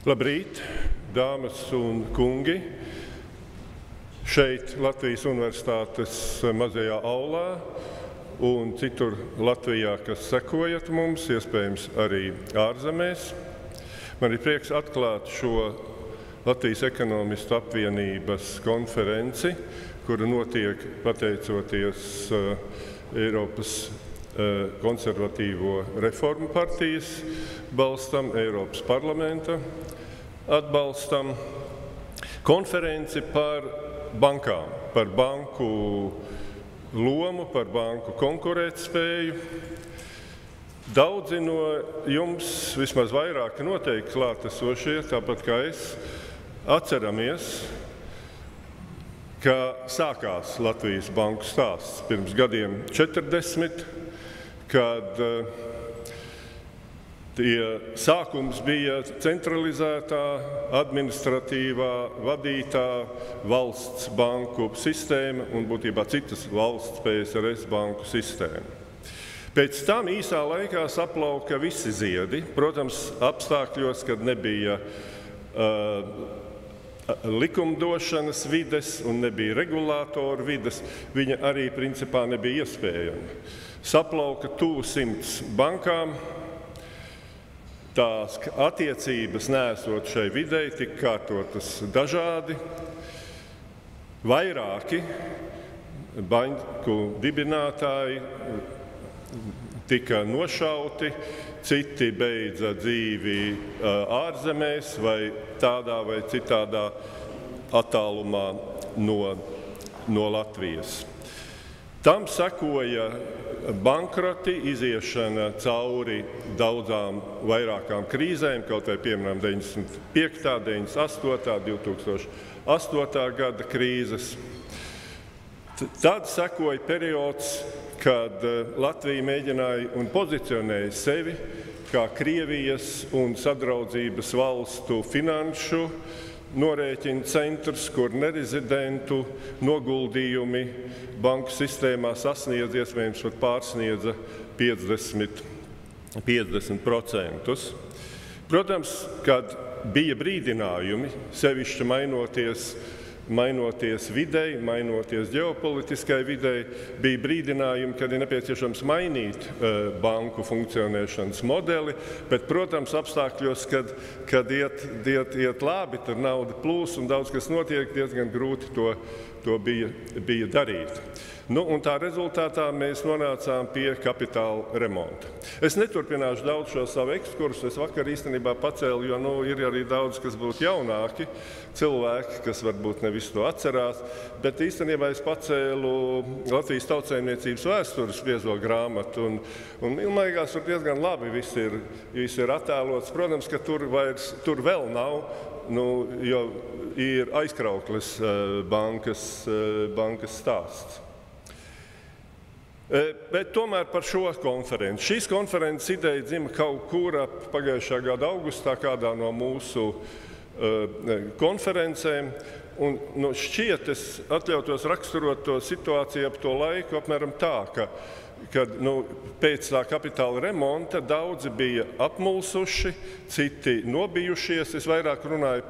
Labrīt, dāmas un kungi! Šeit Latvijas Universitātes mazajā aulā un citur Latvijā, kas sekojat mums, iespējams arī ārzemēs. Man ir prieks atklāt šo Latvijas ekonomistu apvienības konferenci, kura notiek pateicoties Eiropas konservatīvo reformu partijas balstam, Eiropas parlamenta atbalstam. Konferenci par bankām, par banku lomu, par banku konkurētspēju. Daudzi no jums, vismaz vairāki noteikti klātesošie, tāpat kā es, atceramies, ka sākās Latvijas banku stāsts pirms gadiem 40, kad sākums bija centralizētā, administratīvā, vadītā valsts banku sistēma un būtībā citas valsts PSRS banku sistēma. Pēc tam īsā laikā saplauka visi ziedi, protams, apstākļos, kad nebija likumdošanas vides un nebija regulātoru vides, viņa arī principā nebija iespējama. Saplauka tuvu 100 bankām. Tās attiecības nesot šai videi tika kārtotas dažādi. Vairāki banku dibinātāji tika nošauti, citi beidza dzīvi ārzemēs vai tādā vai citādā attālumā no Latvijas. Tam sekoja bankroti, iziešana cauri daudzām vairākām krīzēm, kaut vai piemēram 95., 98., 2008. gada krīzes. Tad sekoja periods, kad Latvija mēģināja un pozicionēja sevi kā Krievijas un sadraudzības valstu finanšu norēķinu centrs, kur nerezidentu noguldījumi banku sistēmā sasniedz, iespējams, pat pārsniedza 50%. Protams, kad bija brīdinājumi, sevišķi mainoties videi, mainoties ģeopolitiskai videi, bija brīdinājumi, kad ir nepieciešams mainīt banku funkcionēšanas modeli, bet, protams, apstākļos, kad iet labi, tur nauda plūs un daudz kas notiek, diezgan grūti to bija darīt. Un tā rezultātā mēs nonācām pie kapitāla remonta. Es neturpināšu daudz šo savu ekskursu. Es vakar īstenībā pacēlu, jo ir arī daudz, kas būtu jaunāki cilvēki, kas varbūt nevis to atcerās, bet īstenībā es pacēlu Latvijas Tautsaimniecības vēstures biezo grāmatu, un ilmaigās tur diezgan labi viss ir attēlots. Protams, ka tur vēl nav, jo ir Aizkraukles bankas stāsts. Bet tomēr par šo konferenci. Šīs konferences ideja dzima kaut kur pagājušā gada augustā kādā no mūsu konferencēm. Un šķiet, es atļautos raksturot to situāciju ap to laiku apmēram tā, kad pēc tā kapitāla remonta daudzi bija apmulsuši, citi nobijušies. Es vairāk runāju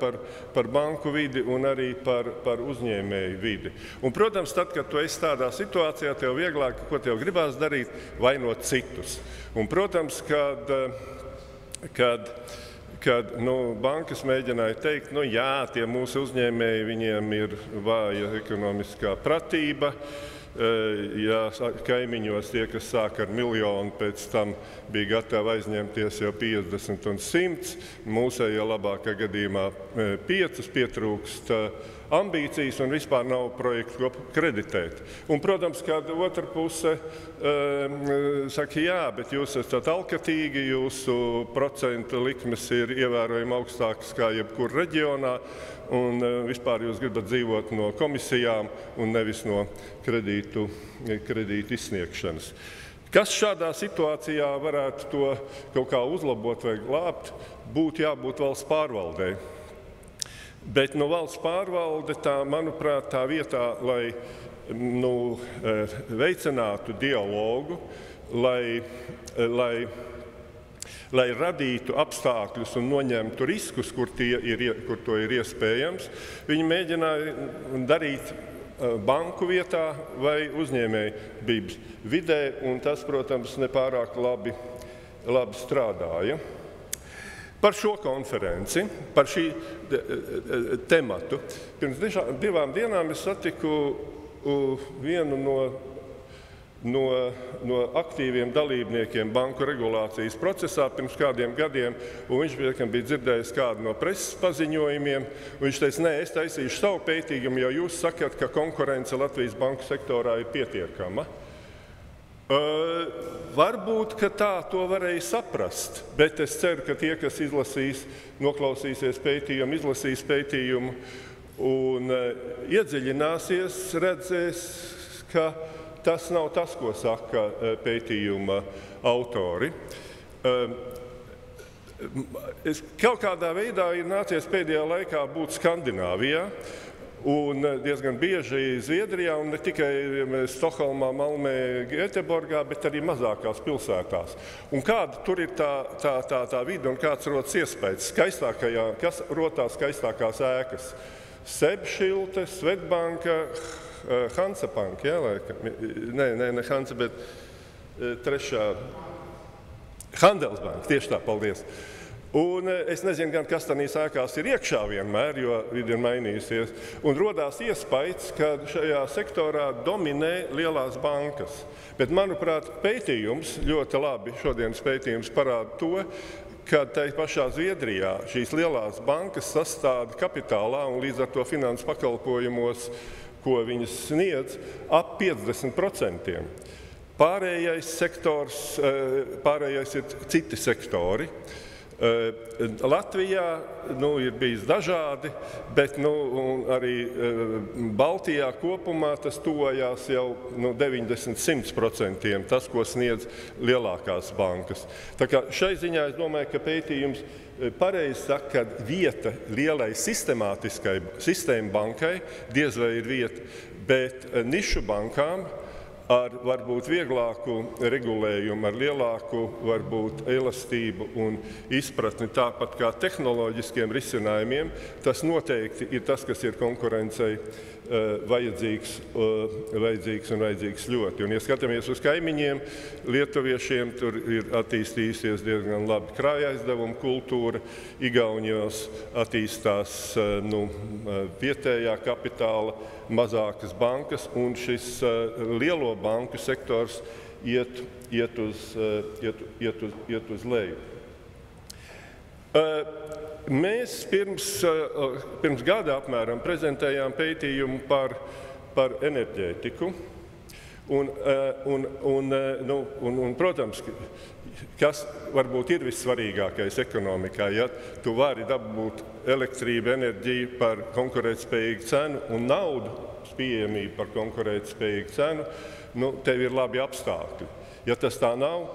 par banku vidi un arī par uzņēmēju vidi. Un, protams, tad, kad tu esi tādā situācijā, tev vieglāk, ko tev gribās darīt, vainot citus. Un, protams, kad bankas mēģināja teikt, jā, tie mūsu uzņēmēji, viņiem ir vāja ekonomiskā pratība, ja kaimiņos tie, kas sāk ar 1 miljonu, pēc tam bija gatavi aizņemties jau 50 un 100, mūsējā labākā gadījumā 5, pietrūkst ambīcijas un vispār nav projektu, ko kreditēt. Un, protams, kad otra puse saka, jā, bet jūs esat alkatīgi, jūsu procentu likmes ir ievērojami augstākas kā jebkur reģionā, un vispār jūs gribat dzīvot no komisijām un nevis no kredītu izsniegšanas. Kas šādā situācijā varētu to kaut kā uzlabot vai glābt, būtu jābūt valsts pārvaldei. Bet valsts pārvalde, manuprāt, tā vietā, lai veicinātu dialogu, lai lai radītu apstākļus un noņemtu riskus, kur to ir iespējams. Viņi mēģināja darīt banku vietā vai uzņēmējdarbības vidē, un tas, protams, nepārāk labi strādāja. Par šo konferenci, par šī tematu. Pirms 2 dienām es satiku vienu no aktīviem dalībniekiem banku regulācijas procesā pirms kādiem gadiem, un viņš bija dzirdējis kādu no preses paziņojumiem. Viņš teica, nē, es taisīšu savu pētījumu, jo jūs sakat, ka konkurence Latvijas banku sektorā ir pietiekama. Varbūt, ka tā to varēja saprast, bet es ceru, ka tie, kas noklausīsies pētījumu, izlasīs pētījumu un iedziļināsies, redzēs, ka tas nav tas, ko saka pētījuma autori. Kaut kādā veidā ir nācies pēdējā laikā būt Skandināvijā, un diezgan bieži Zviedrijā, un ne tikai Stokholmā, Malmē, Gēteborgā, bet arī mazākās pilsētās. Un kāda tur ir tā vide un kāds rodas iespējas? Kas rotās skaistākās ēkas? Sebšilte, Svetbanka, Hansabank, jā, laikam. Ne Hansa, bet trešā. Handelsbank, tieši tā, paldies. Un es nezinu, gan kas tādās ēkās ir iekšā vienmēr, jo vide ir mainījusies. Un rodās iespējas, ka šajā sektorā dominē lielās bankas. Bet, manuprāt, pētījums ļoti labi, šodienas pētījums parāda to, ka tai pašā Zviedrijā šīs lielās bankas sastāda kapitālā un līdz ar to finanses pakalpojumos, ko viņas sniedz, ap 50%. Pārējais ir citi sektori. Latvijā ir bijis dažādi, bet arī Baltijā kopumā tas tuvojās jau 90–100%, tas, ko sniedz lielākās bankas. Tā kā šai ziņā es domāju, ka pētījums pareizi saka, ka vieta lielai sistemātiskai sistēmu bankai diez vai ir vieta, bet nišu bankām ar varbūt vieglāku regulējumu, ar lielāku varbūt elastību un izpratni, tāpat kā tehnoloģiskiem risinājumiem, tas noteikti ir tas, kas ir konkurencei vajadzīgs un vajadzīgs ļoti. Un, ja skatāmies uz kaimiņiem, lietuviešiem, tur ir attīstījusies diezgan labi krājaizdevuma kultūra, Igaunijos attīstās vietējā kapitāla, mazākas bankas, un šis lielo banku sektors iet uz leju. Mēs pirms gada apmēram prezentējām pētījumu par enerģētiku. Protams, kas varbūt ir vissvarīgākais ekonomikā, ja tu vari dabūt elektrību, enerģiju par konkurētspējīgu cenu un naudu pieejamību par konkurētspējīgu cenu, tev ir labi apstākļi. Ja tas tā nav,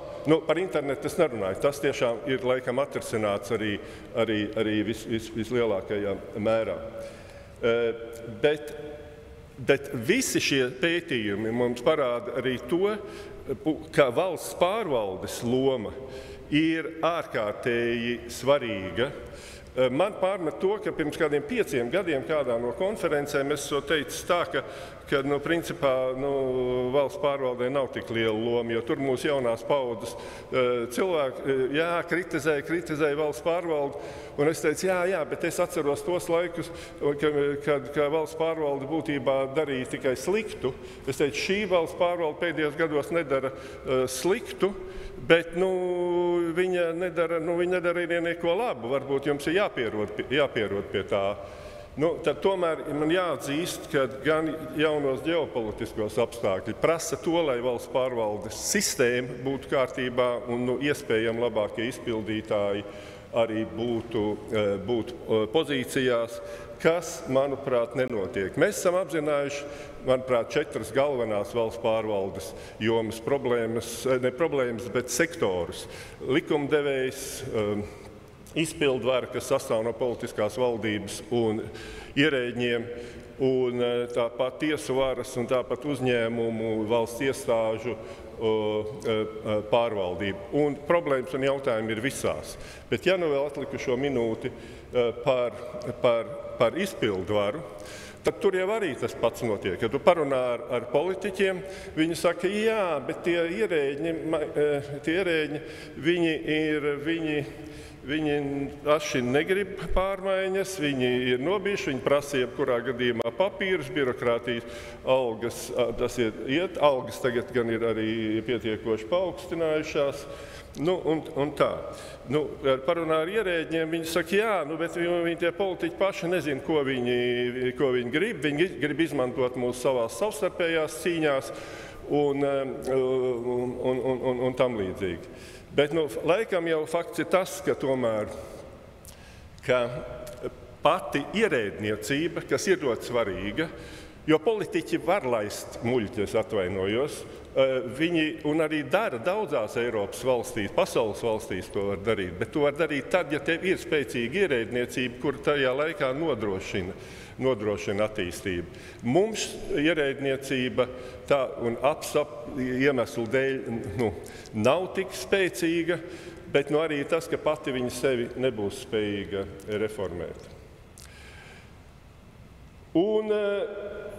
par internetu es nerunāju, tas tiešām ir laikam atrisināts arī vislielākajā mērā. Bet visi šie pētījumi mums parāda arī to, ka valsts pārvaldes loma ir ārkārtīgi svarīga. Man pārmet to, ka pirms kādiem 5 gadiem kādā no konferencēm es teicu tā, ka principā valsts pārvaldē nav tik liela loma, jo tur mūsu jaunās paudzes cilvēki kritizēja valsts pārvaldi. Un es teicu, jā, bet es atceros tos laikus, kad valsts pārvalde būtībā darīja tikai sliktu. Es teicu, šī valsts pārvalde pēdējos gados nedara sliktu, bet viņa nedara arī neko labu. Varbūt jums ir jāpierod pie tā. Tad tomēr man jāatzīst, ka gan jaunos ģeopolitiskos apstākļi prasa to, lai valsts pārvaldes sistēma būtu kārtībā un iespējami labākie izpildītāji arī būtu pozīcijās, kas, manuprāt, nenotiek. Mēs esam apzinājuši, manuprāt, 4 galvenās valsts pārvaldes jomas problēmas, bet sektorus. Likumdevējs, izpildvara, kas sastāv no politiskās valdības un ierēģiem, un tāpat tiesu varas un tāpat uzņēmumu, valsts iestāžu pārvaldību. Un problēmas un jautājumi ir visās. Bet ja nu vēl atlikušo minūti par izpildvaru, tad tur jau arī tas pats notiek. Kad tu parunā ar politiķiem, viņi saka, jā, bet tie ierēģi, viņi aši negrib pārmaiņas, viņi ir nobijuši, viņi prasa jebkurā gadījumā papīrus, birokrātijas algas, algas tagad gan ir arī pietiekoši paaugstinājušās. Un tā. Parunā ar ierēģiem, viņi saka, jā, bet viņi tie politiķi paši nezina, ko viņi grib. Viņi grib izmantot mūsu savās savstarpējās cīņās un tam līdzīgi. Bet laikam jau fakts ir tas, ka tomēr pati ierēdniecība, kas ir ļoti svarīga, jo politiķi var laist muļķi, atvainojos, viņi un arī dara daudzās Eiropas valstīs, pasaules valstīs to var darīt, bet to var darīt tad, ja tev ir spēcīga ierēdniecība, kur tajā laikā nodrošina attīstību. Mums ierēdniecība tā un iemeslu dēļ nav tik spēcīga, bet arī tas, ka pati viņa sevi nebūs spējīga reformēt. Un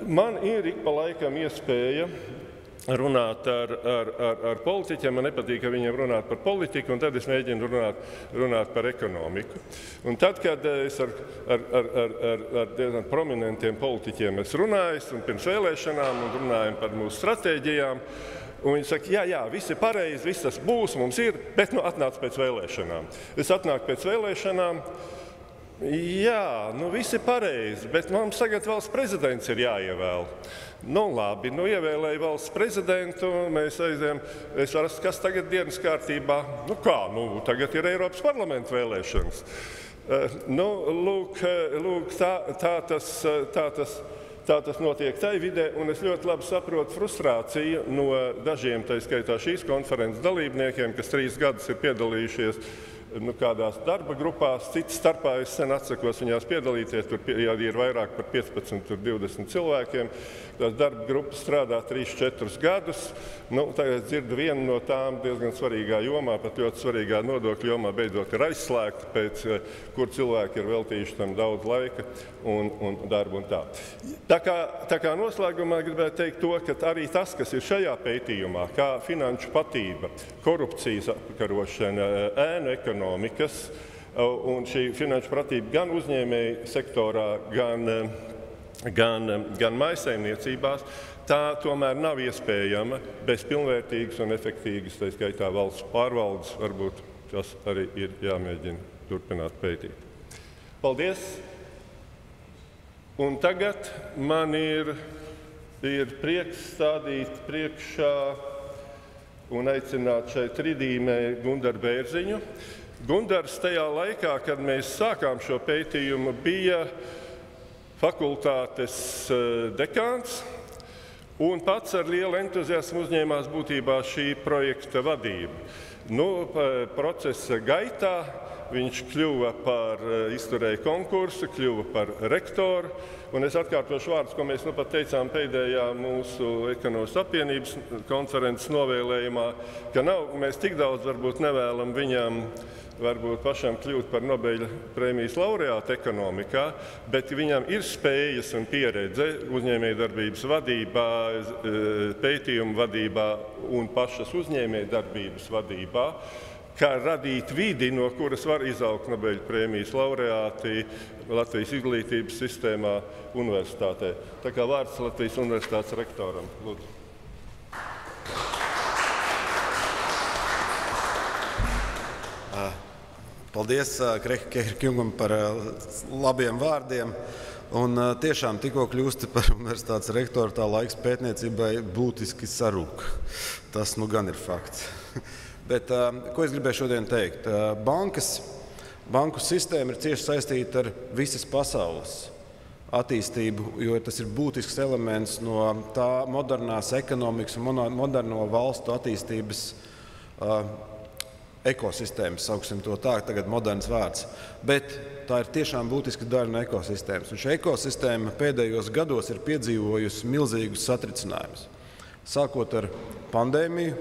man ir ik pa laikam iespēja runāt ar politiķiem. Man nepatīk, ka viņiem runāt par politiku, un tad es mēģinu runāt par ekonomiku. Un tad, kad es ar diezgan prominentiem politiķiem runāju, un pirms vēlēšanām, un runājam par mūsu stratēģijām, un viņi saka, jā, viss ir pareizi, viss tas būs, mums ir, bet atnāc pēc vēlēšanām. Es atnāku pēc vēlēšanām. Jā, viss ir pareizi, bet mums tagad valsts prezidents ir jāievēl. Labi, ievēlēja valsts prezidentu, mēs aizējām, es varu, kas tagad dienas kārtībā? Tagad ir Eiropas parlamenta vēlēšanas. Lūk, tā tas notiek tai vidē, un es ļoti labi saprotu frustrāciju no dažiem, tā skaitā šīs konferences dalībniekiem, kas 3 gadus ir piedalījušies kādās darba grupās, citas starpā es sen atsakos viņās piedalīties, tur ir vairāk par 15, 20 cilvēkiem. Tās darba grupas strādā 3-4 gadus. Tagad dzirdu vienu no tām diezgan svarīgā jomā, pat ļoti svarīgā nodokļu jomā, beidzot ir aizslēgta, kur cilvēki ir veltījuši tam daudz laika un darbu un tā. Tā kā noslēgumā gribētu teikt to, ka arī tas, kas ir šajā pētījumā, kā finanšu patība, korupcijas apkarošana, ēnu ekonomikas un šī finanšu pratība gan uzņēmēju sektorā, gan mājsaimniecībās, tā tomēr nav iespējama bez pilnvērtīgas un efektīgas, tā skaitā valsts pārvaldes, varbūt tas arī ir jāmēģina turpināt pētīt. Paldies! Un tagad man ir prieks stādīt priekšā un aicināt šai tridīmē Gundaru Bērziņu. Gundars tajā laikā, kad mēs sākām šo pētījumu, bija fakultātes dekāns un pats ar lielu entuziasmu uzņēmās būtībā šī projekta vadību. Procesa gaitā viņš kļuva izturēja konkursu, kļuva par rektoru, un es atkārtošu vārdus, ko mēs pat teicām pēdējā mūsu ekonomikas apvienības konferences novēlējumā, ka mēs tik daudz varbūt nevēlam viņam varbūt pašam kļūt par Nobeļa prēmijas laureātu ekonomikā, bet viņam ir spējas un pieredze uzņēmējdarbības vadībā, pētījumu vadībā un pašas uzņēmējdarbības vadībā, kā radīt vidi, no kuras var izaugt Nobeļa prēmijas laureāti Latvijas izglītības sistēmā universitātē. Tā kā vārds Latvijas universitātes rektoram. Lūdzu. Paldies Kehriņkungam par labiem vārdiem. Un tiešām tikko kļūsti par universitātes rektoru, tā laiks pētniecībai būtiski sarūk. Tas gan ir fakts. Bet ko es gribēju šodien teikt? Banku sistēma ir cieši saistīta ar visas pasaules attīstību, jo tas ir būtisks elements no tā modernās ekonomikas un moderno valstu attīstības ekosistēmas, sauksim to tā, tagad moderns vārds. Bet tā ir tiešām būtiska daļa no ekosistēmas. Un šī ekosistēma pēdējos gados ir piedzīvojusi milzīgus satricinājumus. Sākot ar pandēmiju,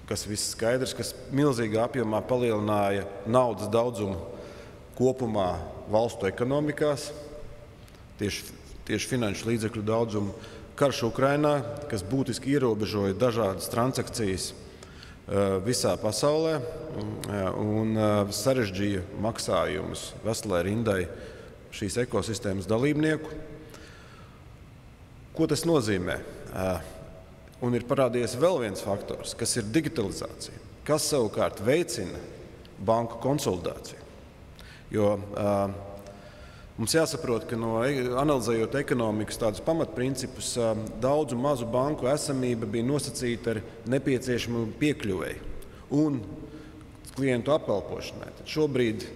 kas viss skaidrs, kas milzīgā apjomā palielināja naudas daudzumu kopumā valstu ekonomikās, tieši finanšu līdzekļu daudzumu, karš Ukrainā, kas būtiski ierobežoja dažādas transakcijas visā pasaulē un sarežģīja maksājumus veselai rindai šīs ekosistēmas dalībnieku. Ko tas nozīmē? Un ir parādījies vēl viens faktors, kas ir digitalizācija, kas savukārt veicina banku konsolidāciju. Jo mums jāsaprot, ka analizējot ekonomikas tādus pamatprincipus, daudzu mazu banku esamība bija nosacīta ar nepieciešamu piekļuvēju un klientu apkalpošanai. Tad šobrīd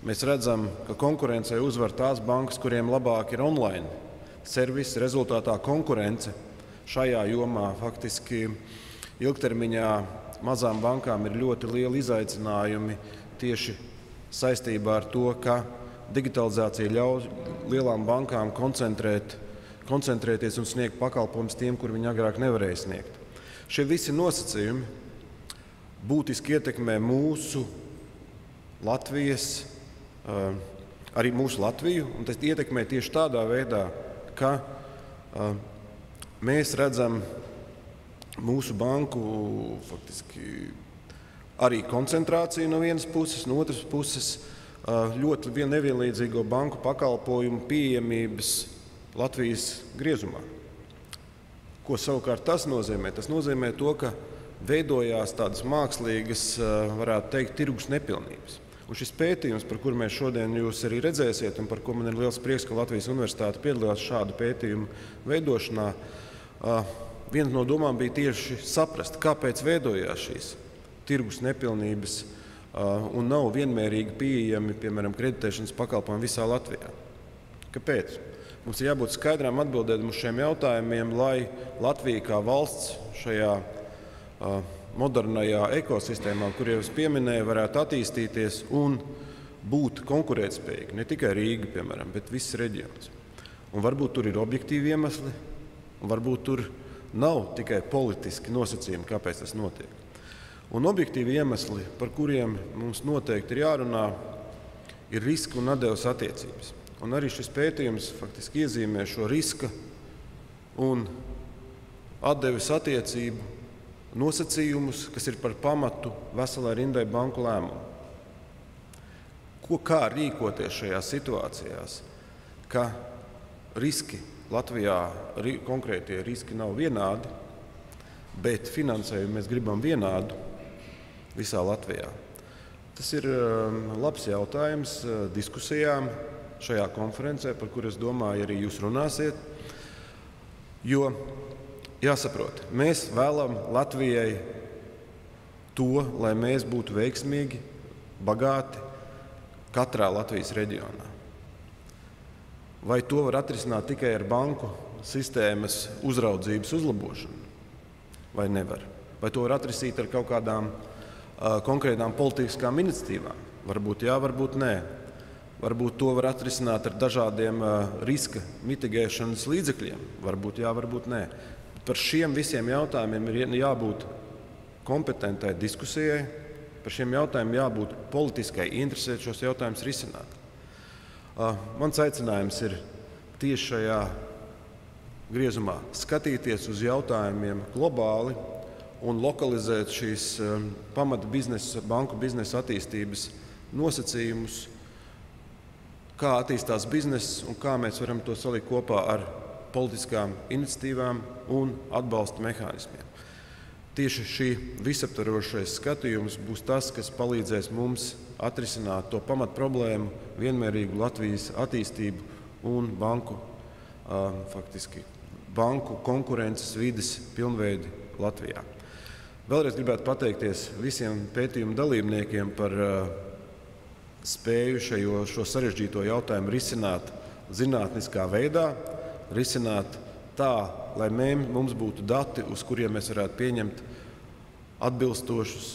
mēs redzam, ka konkurencei uzvar tās bankas, kuriem labāk ir online servisi, rezultātā konkurence šajā jomā faktiski ilgtermiņā mazām bankām ir ļoti lieli izaicinājumi tieši saistībā ar to, ka digitalizācija ļauj lielām bankām koncentrēties un sniegt pakalpojumus tiem, kur viņi agrāk nevarēja sniegt. Šie visi nosacījumi būtiski ietekmē mūsu Latvijas, arī mūsu Latviju, un tas ietekmē tieši tādā veidā, ka mēs redzam mūsu banku faktiski arī koncentrāciju no vienas puses, no otras puses ļoti nevienlīdzīgo banku pakalpojumu pieejamības Latvijas griezumā. Ko savukārt tas nozīmē? Tas nozīmē to, ka veidojās tādas mākslīgas, varētu teikt, tirgus nepilnības. Un šis pētījums, par kuru mēs šodien jūs arī redzēsiet, un par ko man ir liels prieks, ka Latvijas Universitāte piedalījās šādu pētījumu veidošanā, viena no domām bija tieši saprast, kāpēc veidojās šīs tirgus nepilnības un nav vienmērīgi pieejami, piemēram, kreditēšanas pakalpojumi visā Latvijā. Kāpēc? Mums ir jābūt skaidrām atbildēm uz šiem jautājumiem, lai Latvija kā valsts šajā modernajā ekosistēmā, kur jau es pieminēju, varētu attīstīties un būt konkurētspējīgi. Ne tikai Rīga, piemēram, bet viss reģions. Un varbūt tur ir objektīvi iemesli, un varbūt tur nav tikai politiski nosacījumi, kāpēc tas notiek. Un objektīvi iemesli, par kuriem mums noteikti ir jārunā, ir riska un atdevas attiecības. Un arī šis pētījums faktiski iezīmē šo riska un atdeves attiecību nosacījumus, kas ir par pamatu veselai rindai banku lēmumu. Kā rīkoties šajās situācijās, ka riski Latvijā, konkrētie riski nav vienādi, bet finansējumu mēs gribam vienādu visā Latvijā? Tas ir labs jautājums diskusijām šajā konferencē, par kuru es domāju arī jūs runāsiet, jo jāsaprot, mēs vēlam Latvijai to, lai mēs būtu veiksmīgi, bagāti katrā Latvijas reģionā. Vai to var atrisināt tikai ar banku sistēmas uzraudzības uzlabošanu? Vai nevar? Vai to var atrisināt ar kaut kādām konkrētām politiskām iniciatīvām? Varbūt jā, varbūt nē. Varbūt to var atrisināt ar dažādiem riska mitigēšanas līdzekļiem? Varbūt jā, varbūt nē. Par šiem visiem jautājumiem ir jābūt kompetentai diskusijai, par šiem jautājumiem jābūt politiskai interesē šos jautājumus risināt. Mans aicinājums ir tieši šajā griezumā skatīties uz jautājumiem globāli un lokalizēt šīs pamata biznesa, banku biznesa attīstības nosacījumus, kā attīstās bizness un kā mēs varam to salikt kopā ar politiskām iniciatīvām un atbalsta mehānismiem. Tieši šī visaptvarošais skatījums būs tas, kas palīdzēs mums atrisināt to pamatproblēmu, vienmērīgu Latvijas attīstību un banku konkurences vides pilnveidi Latvijā. Vēlreiz gribētu pateikties visiem pētījumu dalībniekiem par spēju šo sarežģīto jautājumu risināt zinātniskā veidā, risināt tā, lai mums būtu dati, uz kuriem mēs varētu pieņemt atbilstošus,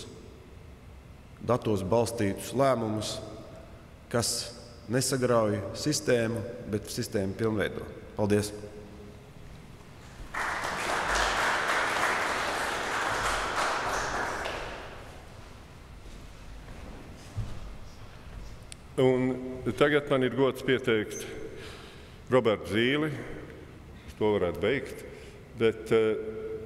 datos balstītus lēmumus, kas nesagrauj sistēmu, bet sistēmu pilnveido. Paldies! Un tagad man ir gods pieteikt Robertu Zīli. To varētu beigt. Bet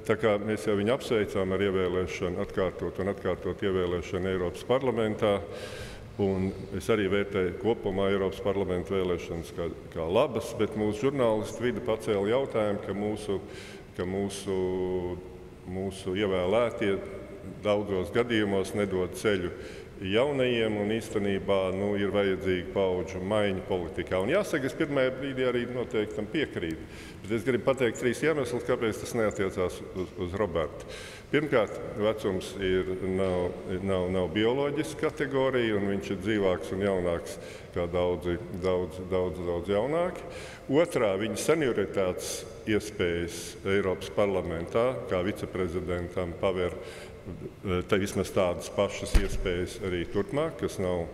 tā kā mēs jau viņu apsveicām ar ievēlēšanu, atkārtot ievēlēšanu Eiropas parlamentā, un es arī vērtēju kopumā Eiropas parlamenta vēlēšanas kā labas, bet mūsu žurnālistu vide pacēla jautājumu, ka mūsu ievēlētie daudzos gadījumos nedod ceļu jaunajiem, un īstenībā ir vajadzīga paudžu maiņa politikā. Un jāsaka, es pirmajā brīdī arī noteikti tam piekrītu. Bet es gribu pateikt 3 iemeslus, kāpēc tas neatiecās uz Robertu. Pirmkārt, vecums nav bioloģiska kategorija, un viņš ir dzīvāks un jaunāks kā daudz jaunāki. Otrā, viņa senioritātes iespējas Eiropas parlamentā, kā viceprezidentam, paver vismaz tādas pašas iespējas arī turpmāk, kas nav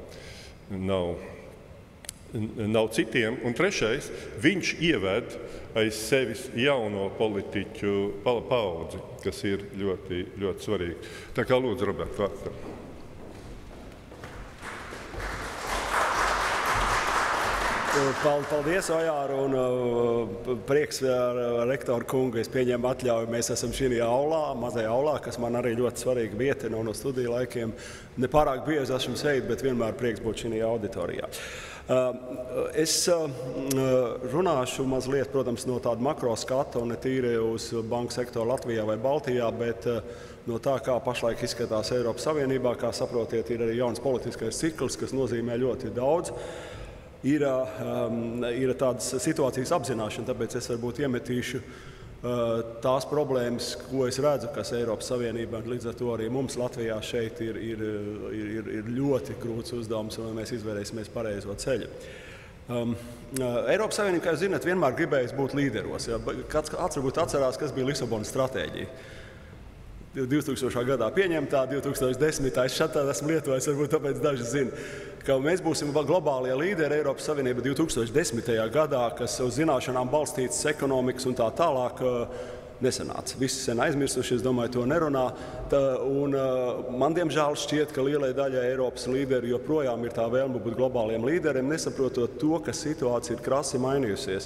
citiem. Un trešais, viņš ieved aiz sevis jauno politiķu paudzi, kas ir ļoti, ļoti svarīgi. Tā kā lūdzu, Robert, vārds. Paldies, Ojār, un prieks ar rektoru kungu. Es pieņēmu atļauju. Mēs esam šī aulā, mazajā aulā, kas man arī ļoti svarīga vieta no studiju laikiem. Nepārāk bieži esmu šeit, bet vienmēr prieks būt šī auditorijā. Es runāšu mazliet, protams, no tāda makro skata un ne tīri uz banku sektoru Latvijā vai Baltijā, bet no tā, kā pašlaik izskatās Eiropas Savienībā, kā saprotiet, ir arī jauns politiskais cikls, kas nozīmē ļoti daudz. Ir tādas situācijas apzināšana, tāpēc es varbūt iemetīšu tās problēmas, ko es redzu, kas Eiropas Savienībā, un līdz ar to arī mums Latvijā šeit ir ļoti grūts uzdevums, un mēs izvēlēsimies pareizo ceļu. Eiropas Savienība, kā jūs zināt, vienmēr gribējusi būt līderos. Kāds varbūt atcerās, kas bija Lisabonas stratēģija. 2000. gadā pieņemtā, 2010. es šādā esmu lietojis, varbūt tāpēc daži zina, ka mēs būsim globālie līderi Eiropas Savienība 2010. gadā, kas uz zināšanām balstīts ekonomikas un tā tālāk nesanāca. Visi sen aizmirsuši, es domāju, to nerunā. Man diemžēl šķiet, ka lielai daļai Eiropas līderi joprojām ir tā vēlme būt globāliem līderiem, nesaprotot to, ka situācija ir krasi mainījusies.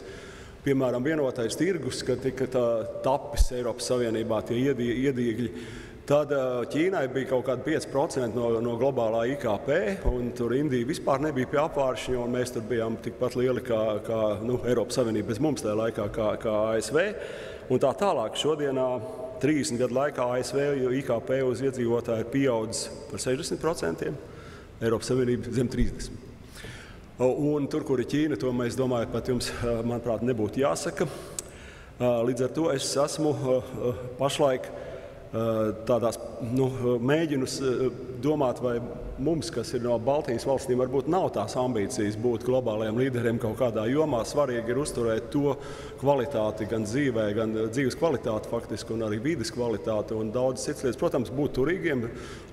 Piemēram, vienotais tirgus, kad tika tapis Eiropas Savienībā tie iedīgļi, tad Ķīnai bija kaut kādi 5% no globālā IKP, un tur Indija vispār nebija pie apvāršņa, un mēs tur bijām tikpat lieli kā Eiropas Savienība bez mums tajā laikā kā ASV. Un tā tālāk šodienā 30 gadu laikā ASV IKP uz iedzīvotāju ir pieaudzis par 60%, Eiropas Savienība zem 30%. Un tur, kur ir Ķīna, to mēs domājam, pat jums, manuprāt, nebūtu jāsaka. Līdz ar to es esmu pašlaik tādās, mēģinu domāt, vai mums, kas ir no Baltijas valstīm, varbūt nav tās ambīcijas būt globālajiem līderiem kaut kādā jomā. Svarīgi ir uzturēt to kvalitāti gan dzīvē, gan dzīves kvalitāti faktiski, un arī vides kvalitāti un daudz citas lietas. Protams, būt turīgiem,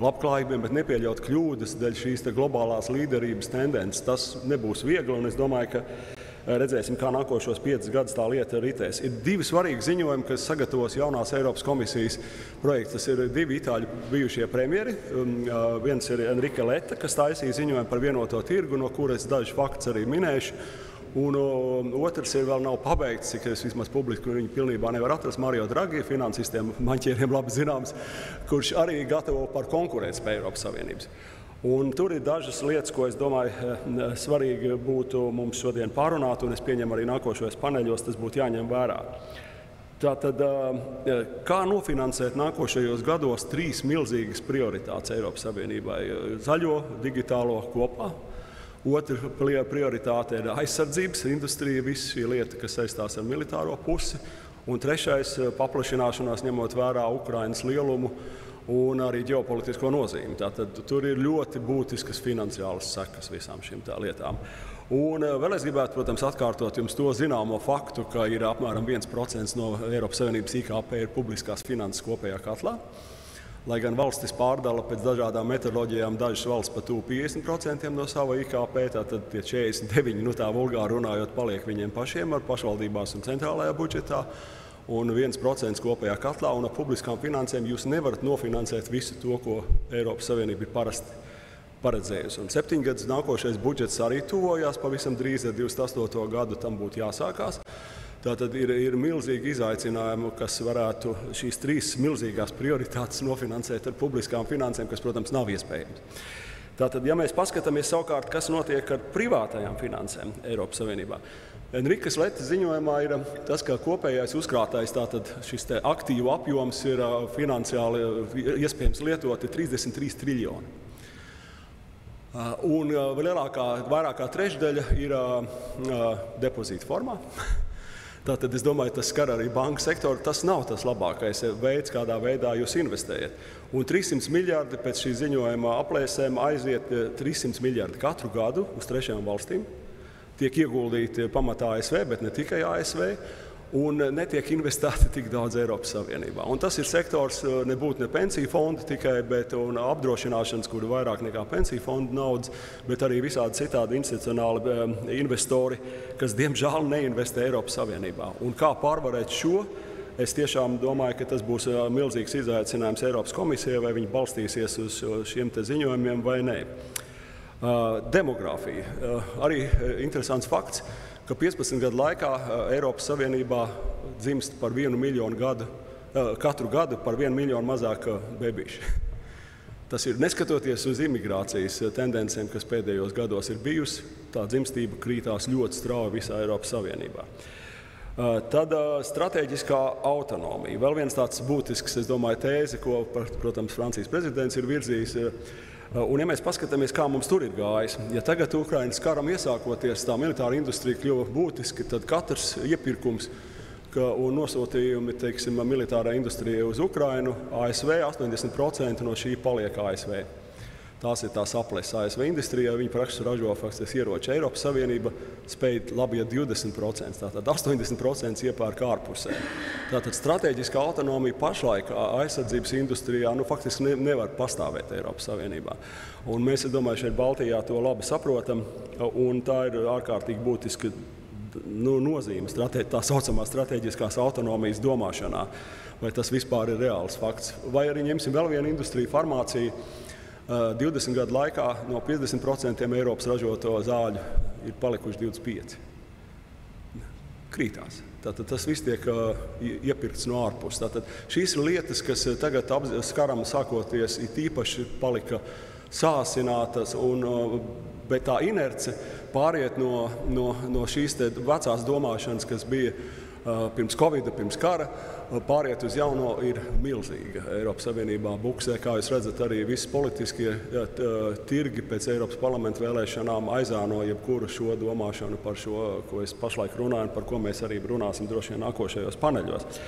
labklājīgiem, bet nepieļaut kļūdas dēļ šīs globālās līderības tendences. Tas nebūs viegli, un es domāju, ka redzēsim, kā nākošos 5 gadus tā lieta ritēs. Ir 2 svarīgi ziņojumi, kas sagatavos jaunās Eiropas komisijas projekts. Tas ir 2 itāļu bijušie premjeri. Viens ir Enrique Letta, kas taisīja ziņojumu par vienoto tirgu, no kuras dažus faktus arī minēšu. Un otrs ir vēl nav pabeigts, cik es vismaz publiski viņu pilnībā nevar atrast, Mario Draghi, finansistiem, banķieriem labi zināms, kurš arī gatavo par konkurētspēju Eiropas Savienības. Un tur ir dažas lietas, ko es domāju svarīgi būtu mums šodien pārunāt, un es pieņemu arī nākošajos paneļos, tas būtu jāņem vērā. Tātad, kā nofinansēt nākošajos gados 3 milzīgas prioritātes Eiropas Savienībai? Zaļo, digitālo kopā. Otra prioritāte ir aizsardzības industrija, viss šī lieta, kas saistās ar militāro pusi. Un trešais - paplašināšanās, ņemot vērā Ukrainas lielumu un arī ģeopolitisko nozīmi. Tātad tur ir ļoti būtiskas finansiālas sekas visām šīm lietām. Un vēl es gribētu, protams, atkārtot jums to zināmo faktu, ka ir apmēram 1% no Eiropas Savienības IKP ir publiskās finanses kopējā katlā. Lai gan valstis pārdala pēc dažādām metodoloģijām, dažas valsts pat tuvu 50% no sava IKP, tātad tie 49, tā vulgāri runājot, paliek viņiem pašiem ar pašvaldībās un centrālajā budžetā. Un 1% kopējā katlā, un ar publiskām finansēm jūs nevarat nofinansēt visu to, ko Eiropas Savienība ir parasti paredzējusi. Un 7 gadus nākošais budžets arī tuvojās pavisam drīz, ar 28. gadu tam būtu jāsākās. Tātad ir milzīgi izaicinājumi, kas varētu šīs 3 milzīgās prioritātes nofinansēt ar publiskām finansēm, kas, protams, nav iespējams. Tātad, ja mēs paskatāmies savukārt, kas notiek ar privātajām finansēm Eiropas Savienībā, Enrikas Letes ziņojumā ir tas, ka kopējais uzkrātais, tātad šis aktīvu apjoms ir finansiāli iespējams lietot 33 triljoni. Un vairāk kā trešdaļa ir depozīta formā. Tātad es domāju, tas skar arī banku sektoru. Tas nav tas labākais veids, kādā veidā jūs investējat. Un 300 miljardi pēc šī ziņojuma aplēsēm aiziet 300 miljardi katru gadu uz trešajām valstīm. Tiek ieguldīti pamatā ASV, bet ne tikai ASV. Un netiek investēti tik daudz Eiropas Savienībā. Un tas ir sektors nebūtu ne pensiju fondi tikai, bet apdrošināšanas, kur ir vairāk nekā pensiju fondu naudas, bet arī visādi citādi institucionāli investori, kas diemžēl neinvestē Eiropas Savienībā. Un kā pārvarēt šo? Es tiešām domāju, ka tas būs milzīgs izaicinājums Eiropas komisijai, vai viņi balstīsies uz šiem te ziņojumiem vai nē. Demogrāfija. Arī interesants fakts, ka 15 gadu laikā Eiropas Savienībā dzimst par 1 miljonu katru gadu par 1 miljonu mazāk bebīšu. Tas ir neskatoties uz imigrācijas tendencēm, kas pēdējos gados ir bijusi, tā dzimstība krītās ļoti strauji visā Eiropas Savienībā. Tad stratēģiskā autonomija. Vēl viens tāds būtisks, es domāju, tēze, ko, protams, Francijas prezidents ir virzījis. Un, ja mēs paskatāmies, kā mums tur ir gājis, ja tagad Ukrainas karam iesākoties, tā militāra industrija kļuva būtiski, tad katrs iepirkums un nosūtījumi, teiksim, militārai industrijai uz Ukrainu, ASV 80% no šī paliek ASV. Tās ir tās aplēses ASV industrijā, viņi praktiski ražo faktiski ieroči. Eiropas Savienība spēj labi iet 20%, tātad 80% iepērk ārpusē. Tātad strateģiskā autonomija pašlaik aizsardzības industrijā faktiski nevar pastāvēt Eiropas Savienībā. Un mēs, es domāju, šeit Baltijā to labi saprotam, un tā ir ārkārtīgi būtiska nozīme tā saucamā strateģiskās autonomijas domāšanā, vai tas vispār ir reāls fakts. Vai arī ņemsim vēl vienu industriju, farmāciju. 20 gadu laikā no 50% Eiropas ražoto zāļu ir palikuši 25%. Krītās. Tātad tas viss tiek iepirkts no ārpus. Tātad šīs ir lietas, kas tagad skaram sākoties, it īpaši palika sāsinātas, bet tā inerce pāriet no šīs vecās domāšanas, kas bija pirms Covida, pirms kara, pāriet uz jauno ir milzīga. Eiropas Savienībā buksē, kā jūs redzat, arī visi politiskie tirgi pēc Eiropas parlamenta vēlēšanām aizāno jebkuru šo domāšanu par šo, ko es pašlaik runāju, par ko mēs arī runāsim droši vien nākošajos paneļos.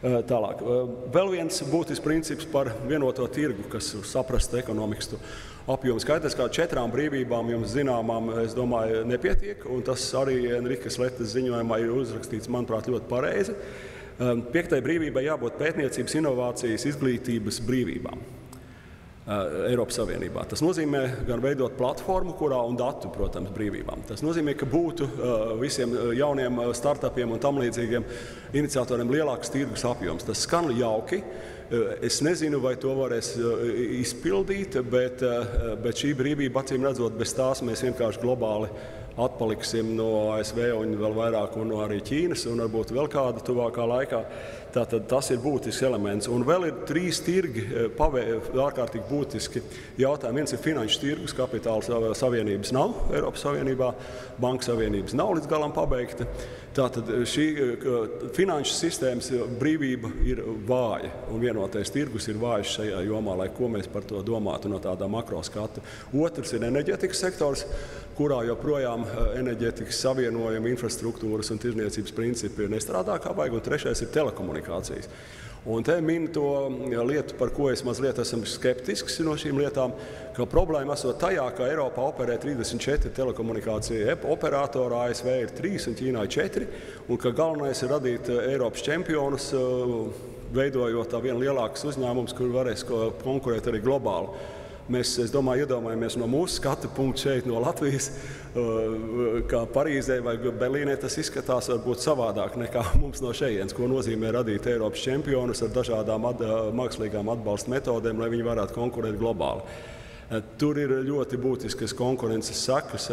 Tālāk. Vēl viens būtisks princips par vienoto tirgu, kas saprastu ekonomistu apjomu. Skaidrs, kā 4 brīvībām jums zināmām, es domāju, nepietiek, un tas arī Enrikas Letes ziņojumā ir uzrakstīts, manuprāt, ļoti pareizi. 5. brīvībai jābūt pētniecības, inovācijas, izglītības brīvībām Eiropas Savienībā. Tas nozīmē gan veidot platformu, kurā un datu, protams, brīvībām. Tas nozīmē, ka būtu visiem jauniem startupiem un tam līdzīgiem iniciatoriem lielāks tirgus apjoms. Tas skan jauki. Es nezinu, vai to varēs izpildīt, bet šī brīvība, acīm redzot, bez tās mēs vienkārši globāli atpaliksim no ASV un vēl vairāk un no arī Ķīnas un varbūt vēl kāda tuvākā laikā. Tātad tas ir būtisks elements. Un vēl ir 3 tirgi ārkārtīgi būtiski jautājumi. Viens ir finanšu tirgus, kapitāla savienības nav Eiropas Savienībā, banka savienības nav līdz galam pabeigta. Tātad šī finanšu sistēmas brīvība ir vāja un vienotais tirgus ir vājš šajā jomā, lai ko mēs par to domātu no tādā makro skata. Otrs ir enerģētikas sektors, kurā joprojām enerģētikas savienojuma infrastruktūras un tirdzniecības principi nestrādā kā vajag, un trešais ir telekomunikācijas. Un te min to lietu, par ko es mazliet esmu skeptisks no šīm lietām, ka problēma esot tajā, ka Eiropā operē 34 telekomunikācija operatori, ASV ir 3 un Ķīnā ir 4, un ka galvenais ir radīt Eiropas čempionus, veidojot tā vien lielākas uzņēmumus, kur varēs konkurēt arī globāli. Mēs, es domāju, iedomājamies no mūsu skatu punktu šeit no Latvijas, kā Parīzē vai Berlīnē tas izskatās varbūt savādāk nekā mums no šejienes, ko nozīmē radīt Eiropas čempionus ar dažādām mākslīgām atbalsta metodēm, lai viņi varētu konkurēt globāli. Tur ir ļoti būtiskas konkurences sekas.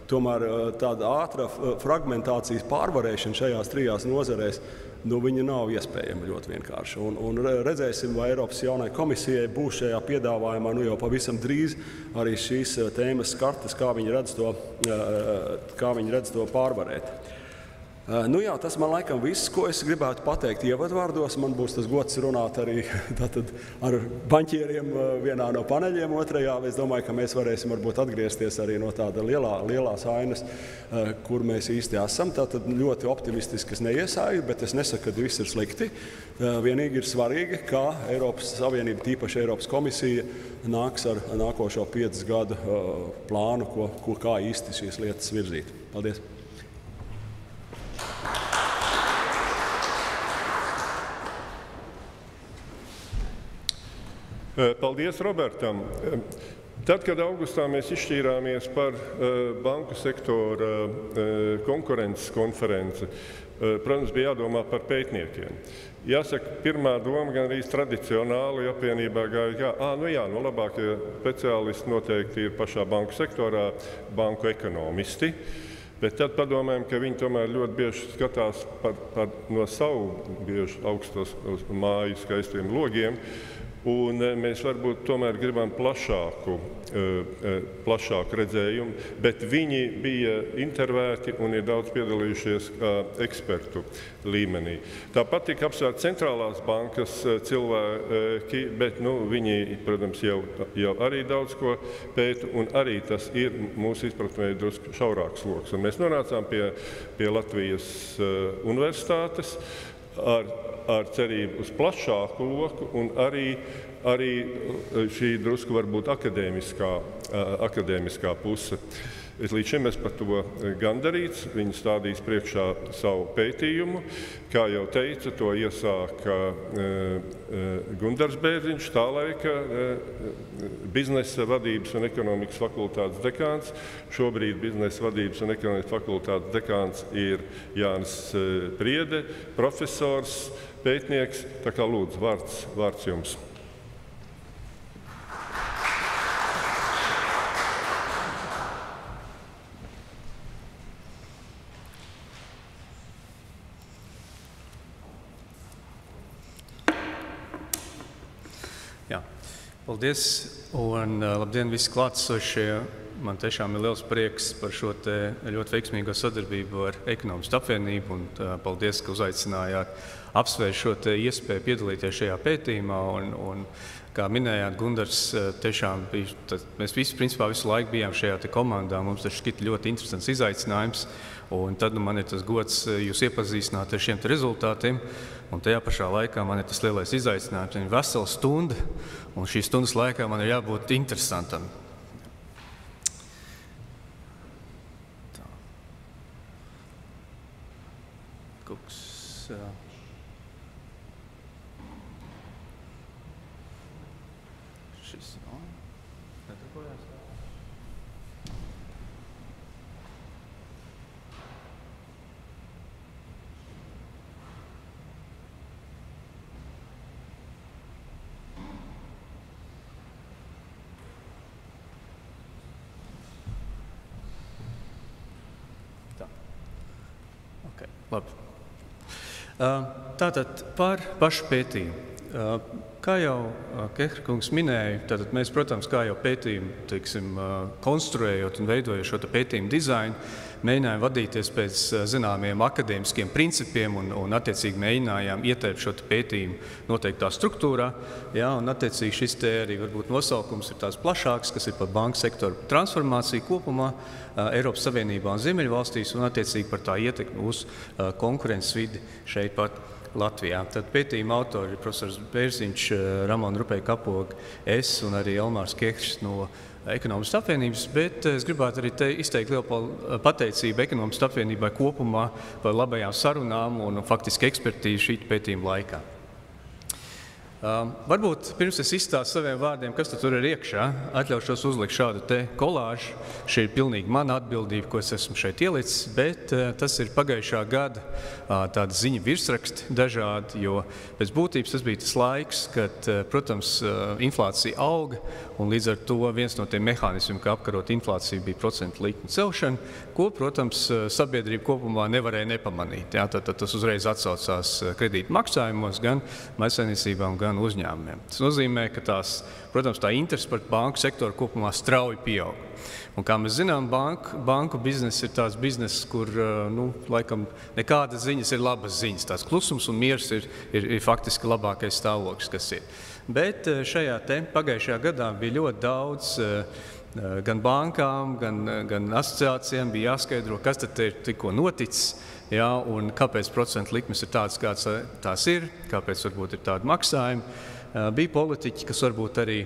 Tomēr tāda ātra fragmentācijas pārvarēšana šajās 3 nozarēs viņa nav iespējama ļoti vienkārši. Un redzēsim, vai Eiropas jaunai komisijai būs šajā piedāvājumā jau pavisam drīz arī šīs tēmas skartas, kā viņi redz to pārvarēt. Jā, tas man laikam viss, ko es gribētu pateikt ievadvārdos. Man būs tas gods runāt arī ar banķieriem vienā no paneļiem otrajā. Es domāju, ka mēs varēsim varbūt atgriezties arī no tāda lielās ainas, kur mēs īsti esam. Tātad ļoti optimistiski es neiesāju, bet es nesaku, ka viss ir slikti. Vienīgi ir svarīgi, kā Eiropas Savienība, tīpaši Eiropas komisija, nāks ar nākošo 5 gadu plānu, kā īsti šīs lietas virzīt. Paldies! Paldies Robertam. Tad, kad augustā mēs izšķīrāmies par banku sektora konkurences konferenci, protams, bija jādomā par pētniekiem. Jāsaka, pirmā doma gan arī tradicionāli apvienībā gāja, labākie speciālisti noteikti ir pašā banku sektorā, banku ekonomisti. Bet tad padomājam, ka viņi tomēr ļoti bieži skatās no savu bieži augstos māju skaistiem logiem. Un mēs varbūt tomēr gribam plašāku redzējumu, bet viņi bija intervēti un ir daudz piedalījušies ekspertu līmenī. Tāpat tika apsvērti centrālās bankas cilvēki, bet viņi, protams, jau arī daudz ko pēta, un arī tas ir mūsu izpratnē drusku šaurāks loks. Un mēs nonācām pie Latvijas universitātes ar cerību uz plašāku loku un arī šī drusku varbūt akadēmiskā puse. Līdz šim es par to gandarīts. Viņi stādīs priekšā savu pētījumu. Kā jau teicu, to iesāka Gundars Bērziņš, tā laika biznesa vadības un ekonomikas fakultātes dekāns. Šobrīd biznesa vadības un ekonomikas fakultātes dekāns ir Jānis Priede, profesors, pētnieks. Tā kā lūdzu, vārds jums. Paldies un labdien visi klātesošie. Man tiešām ir liels prieks par šo ļoti veiksmīgo sadarbību ar Ekonomistu apvienību un paldies, ka uzaicinājāt apsvērst šo iespēju piedalīties šajā pētījumā. Un kā minējāt, Gundars, tiešām mēs visi principā visu laiku bijām šajā komandā. Mums tas šķita ļoti interesants izaicinājums. Un tad man ir tas gods jūs iepazīstināt ar šiem rezultātiem. Un tajā pašā laikā man ir tas lielais izaicinājums. Ir vesela stunda, un šīs stundas laikā man ir jābūt interesantam. Tā. Kuks. Šis nedarbojās. Labi. Tātad par pašu pētījumu. Kā jau Kehra kungs minēja, tātad mēs, protams, kā jau pētījumu, konstruējot un veidojot šo pētījumu dizainu, mēģinājām vadīties pēc zināmiem akadēmiskiem principiem un attiecīgi mēģinājām ieteikt šo pētījumu noteiktā struktūrā. Jā, un attiecīgi šis arī varbūt nosaukums ir tās plašāks, kas ir par banku sektoru transformāciju kopumā Eiropas Savienībā un Ziemeļvalstīs un attiecīgi par tā ietekmi uz konkurences vidi šeit pat Latvijā. Tad pētījuma autori ir profesors Bērziņš, Ramona Rupēja-Kapoga, es un arī Elmārs Kehrs no Ekonomistu apvienības, bet es gribētu arī izteikt lielu pateicību Ekonomistu apvienībai kopumā par labajām sarunām un faktiski ekspertīzi šī pētījuma laikā. Varbūt pirms es izstāstu saviem vārdiem, kas tur ir iekšā, atļaušos uzlikt šādu te kolāžu. Šī ir pilnīgi mana atbildība, ko es esmu šeit ielicis, bet tas ir pagājušā gada tāda ziņa virsraksti dažādi, jo pēc būtības tas bija tas laiks, kad, protams, inflācija auga, un līdz ar to viens no tiem mehānismiem, kā apkarot inflāciju, bija procentu likmi celšana, ko, protams, sabiedrība kopumā nevarēja nepamanīt. Jā, tad tas uzreiz atsaucās kredītu maksājumos gan mājsaimniecībām, gan uzņēmumiem. Tas nozīmē, ka protams, tā interese par banku sektoru kopumā strauji pieaug. Un, kā mēs zinām, banku bizness ir tāds bizness, kur, laikam, nekādas ziņas ir labas ziņas. Tās klusums un miers ir faktiski labākais stāvoklis, kas ir. Bet šajā pagājušajā gadā bija ļoti daudz gan bankām, gan asociācijām bija jāskaidro, kas tad ir tikko noticis, jā, un kāpēc procentu likmes ir tādas, kādas tās ir, kāpēc varbūt ir tādi maksājumi. Bija politiķi, kas varbūt arī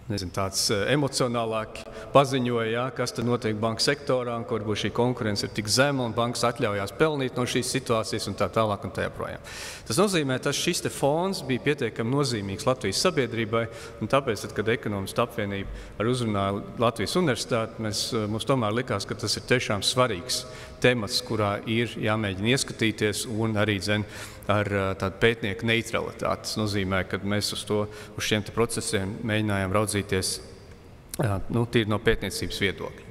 tāds emocionālāk paziņoja, jā, kas tad notiek banku sektorā, un kur varbūt šī konkurence ir tik zema un bankas atļaujās pelnīt no šīs situācijas un tā tālāk un tā joprojām. Tas nozīmē, ka šis te fons bija pietiekami nozīmīgs Latvijas sabiedrībai, un tāpēc, kad Ekonomistu apvienība ar uzrunāju Latvijas universitāti, mums tomēr likās, ka tas ir tiešām svarīgs temats, kurā ir jāmēģina ieskatīties un arī ar tādu pētnieku neutralitāti. Tas nozīmē, ka mēs uz šiem procesiem mēģinājām raudzīties tīri no pētniecības viedokļa.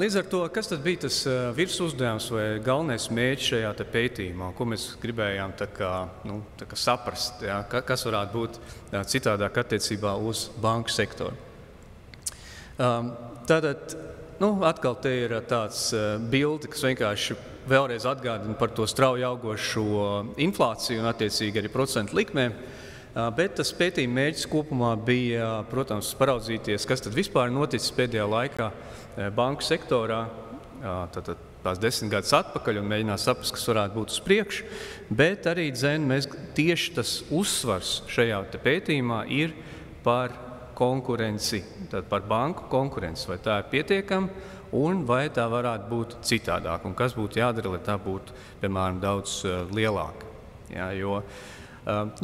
Līdz ar to, kas tad bija tas virsuzdevums vai galvenais mērķis šajā pētījumā, ko mēs gribējām tā kā saprast, jā, kas varētu būt citādāk attiecībā uz banku sektoru. Tātad, atkal te ir tāds bildi, kas vienkārši vēlreiz atgādina par to strauji augošo inflāciju un attiecīgi arī procentu likmēm, bet tas pētījuma mērķis kopumā bija, protams, paraudzīties, kas tad vispār noticis pēdējā laikā banku sektorā, tās 10 gadus atpakaļ un mēģināt saprast, kas varētu būt uz priekšu, bet arī mēs tieši tas uzsvars šajā pētījumā ir par konkurenci, tad par banku konkurenci, vai tā ir pietiekama un vai tā varētu būt citādāk, un kas būtu jādara, lai tā būtu, piemēram, daudz lielāka.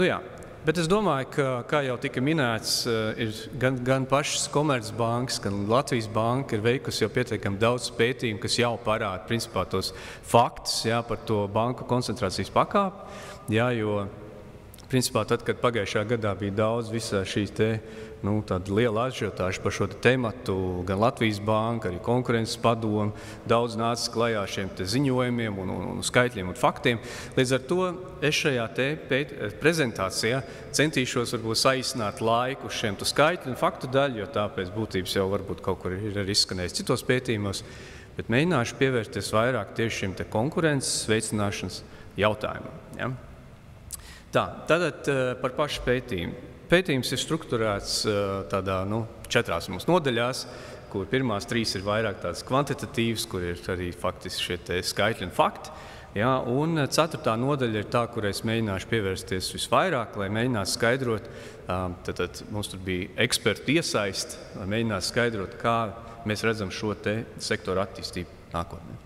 Jā, bet es domāju, ka, kā jau tika minēts, ir gan pašas Komercbankas, gan Latvijas Banka ir veikusi jau pietiekami daudz pētījumu, kas jau parāda principā tos faktus, jā, par to banku koncentrācijas pakāpi, jā, jo principā tad, kad pagājušā gadā bija daudz visā šīs tāda liela ažiotāža par šo tematu, gan Latvijas Banka, arī konkurences padome, daudz nāca klajā šiem ziņojumiem un skaitļiem un faktiem. Līdz ar to es šajā prezentācijā centīšos varbūt saīsināt laiku uz šiem skaitļu un faktu daļu, jo tāpēc būtības jau varbūt kaut kur ir arī izskanējis citos pētījumos, bet mēģināšu pievērsties vairāk tieši šim veicināšanas jautājumam. Ja? Tātad par pašu pētījumu. Pētījums ir strukturēts tādā 4 mūsu nodaļās, kur pirmās 3 ir vairāk tādas kvantitatīvas, kur ir arī faktiski šie skaitļi un fakti. Ja, un 4. nodaļa ir tā, kur es mēģināšu pievērsties visvairāk, lai mēģinātu skaidrot, tad mums tur bija eksperti iesaisti, lai mēģinātu skaidrot, kā mēs redzam šo sektoru attīstību nākotnē.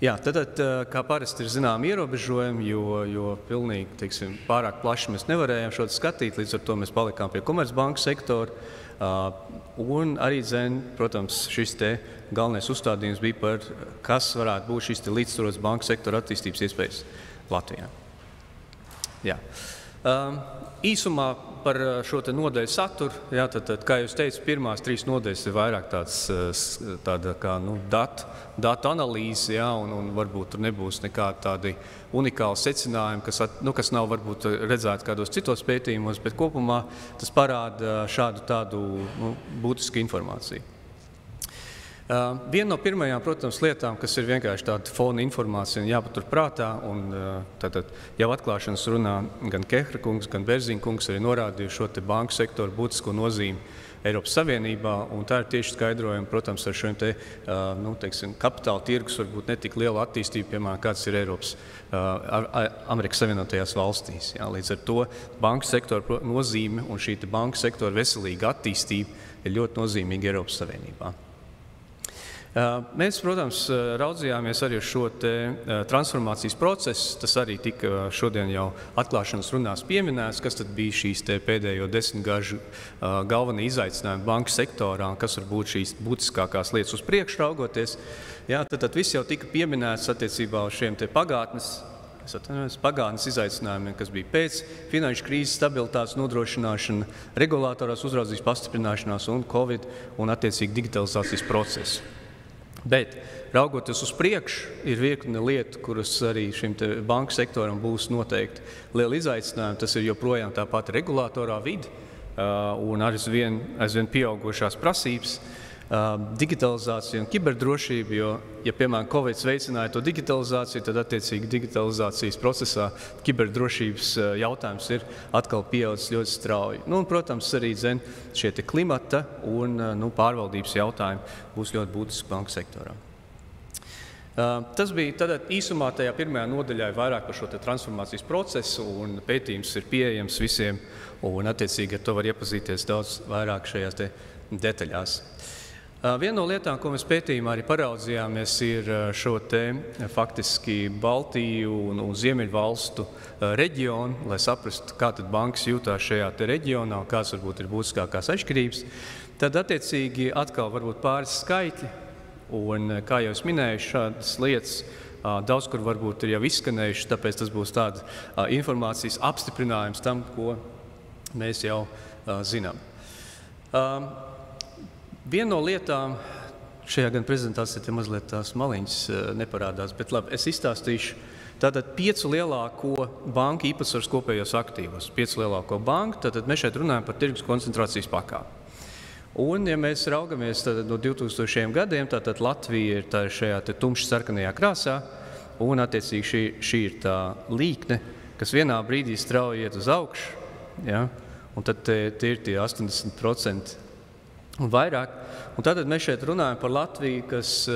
Jā, tad, kā parasti ir zinām ierobežojumi, jo pilnīgi, pārāk plaši mēs nevarējām šo skatīt, līdz ar to mēs palikām pie Komercbanku sektora. Un arī, protams, šis galvenais uzstādījums bija par, kas varētu būt šis līdzsvarots banku sektora attīstības iespējas Latvijā. Jā. Īsumā par šo nodaļu saturu, jā, tad, kā jūs teicu, pirmās 3 nodaļas ir vairāk tāda kā datu analīze, jā, un varbūt tur nebūs nekādi tādi unikāli secinājumi, kas nav varbūt redzēti kādos citos pētījumos, bet kopumā tas parāda šādu tādu būtisku informāciju. Viena no pirmajām, protams, lietām, kas ir vienkārši tāda fona informācija un jāpatur prātā, un tātad jau atklāšanas runā gan Kehra kungs, gan Berziņa kungs arī norādījuši šo banku sektoru būtisko nozīmi Eiropas Savienībā, un tā ir tieši skaidrojama, protams, ar šiem kapitāla tirgus varbūt netik liela attīstība, piemēram, kāds ir Amerikas Savienotajās valstīs. Jā, līdz ar to banku sektora nozīme un šī banku sektora veselīga attīstība ir ļoti nozīmīga Eiropas Savienībā. Mēs, protams, raudzījāmies arī uz šo transformācijas procesu. Tas arī tika šodien jau atklāšanas runās pieminēts, kas tad bija šīs pēdējo 10 gažu galvenie izaicinājumi banku sektorā, kas var būt šīs būtiskākās lietas uz priekšu raugoties. Jā, tad viss jau tika pieminēts attiecībā uz šiem pagātnes izaicinājumiem, kas bija pēc finanšu krīzes stabilitātes nodrošināšana, regulātorās uzraudzības pastiprināšanās un Covid un attiecīgi digitalizācijas procesu. Bet, raugoties uz priekšu, ir virkne lietu, kuras arī šim banku sektoram būs noteikti liela izaicinājuma. Tas ir joprojām tā pati regulātorā vide un aizvien pieaugošās prasības, digitalizācija un kiberdrošība, jo, ja, piemēram, Covid veicināja to digitalizāciju, tad attiecīgi digitalizācijas procesā kiberdrošības jautājums ir atkal pieaudzis ļoti strauji. Un, protams, arī šie klimata un pārvaldības jautājumi būs ļoti būtiski banku sektorā. Tas bija tad īsumā tajā pirmajā nodaļā vairāk par šo transformācijas procesu, un pētījums ir pieejams visiem, un attiecīgi ar to var iepazīties daudz vairāk šajās detaļās. Viena no lietām, ko mēs pētījumā arī paraudzījāmies, ir šo faktiski Baltiju un Ziemeļvalstu reģionu, lai saprastu, kā tad bankas jūtās šajā reģionā un kāds varbūt ir būtiskākās atšķirības. Tad attiecīgi atkal varbūt pāris skaitļi, un kā jau es minēju, šādas lietas daudz kur varbūt ir jau izskanējuši, tāpēc tas būs tāda informācijas apstiprinājums tam, ko mēs jau zinām. Viena no lietām, šajā gan prezentācijā mazliet tās maliņas neparādās, bet labi, es izstāstīšu. Tātad 5 lielāko banku īpatsvars kopējos aktīvos. 5 lielāko banku, tātad mēs šeit runājam par tirgus koncentrācijas pakāpi. Un, ja mēs raugamies no 2000 gadiem, tātad Latvija ir šajā tumši sarkanajā krāsā, un attiecīgi šī ir tā līkne, kas vienā brīdī strauji iet uz augšu, ja? Un tad tie ir tie 80%. Un vairāk. Un tātad mēs šeit runājam par Latviju, kas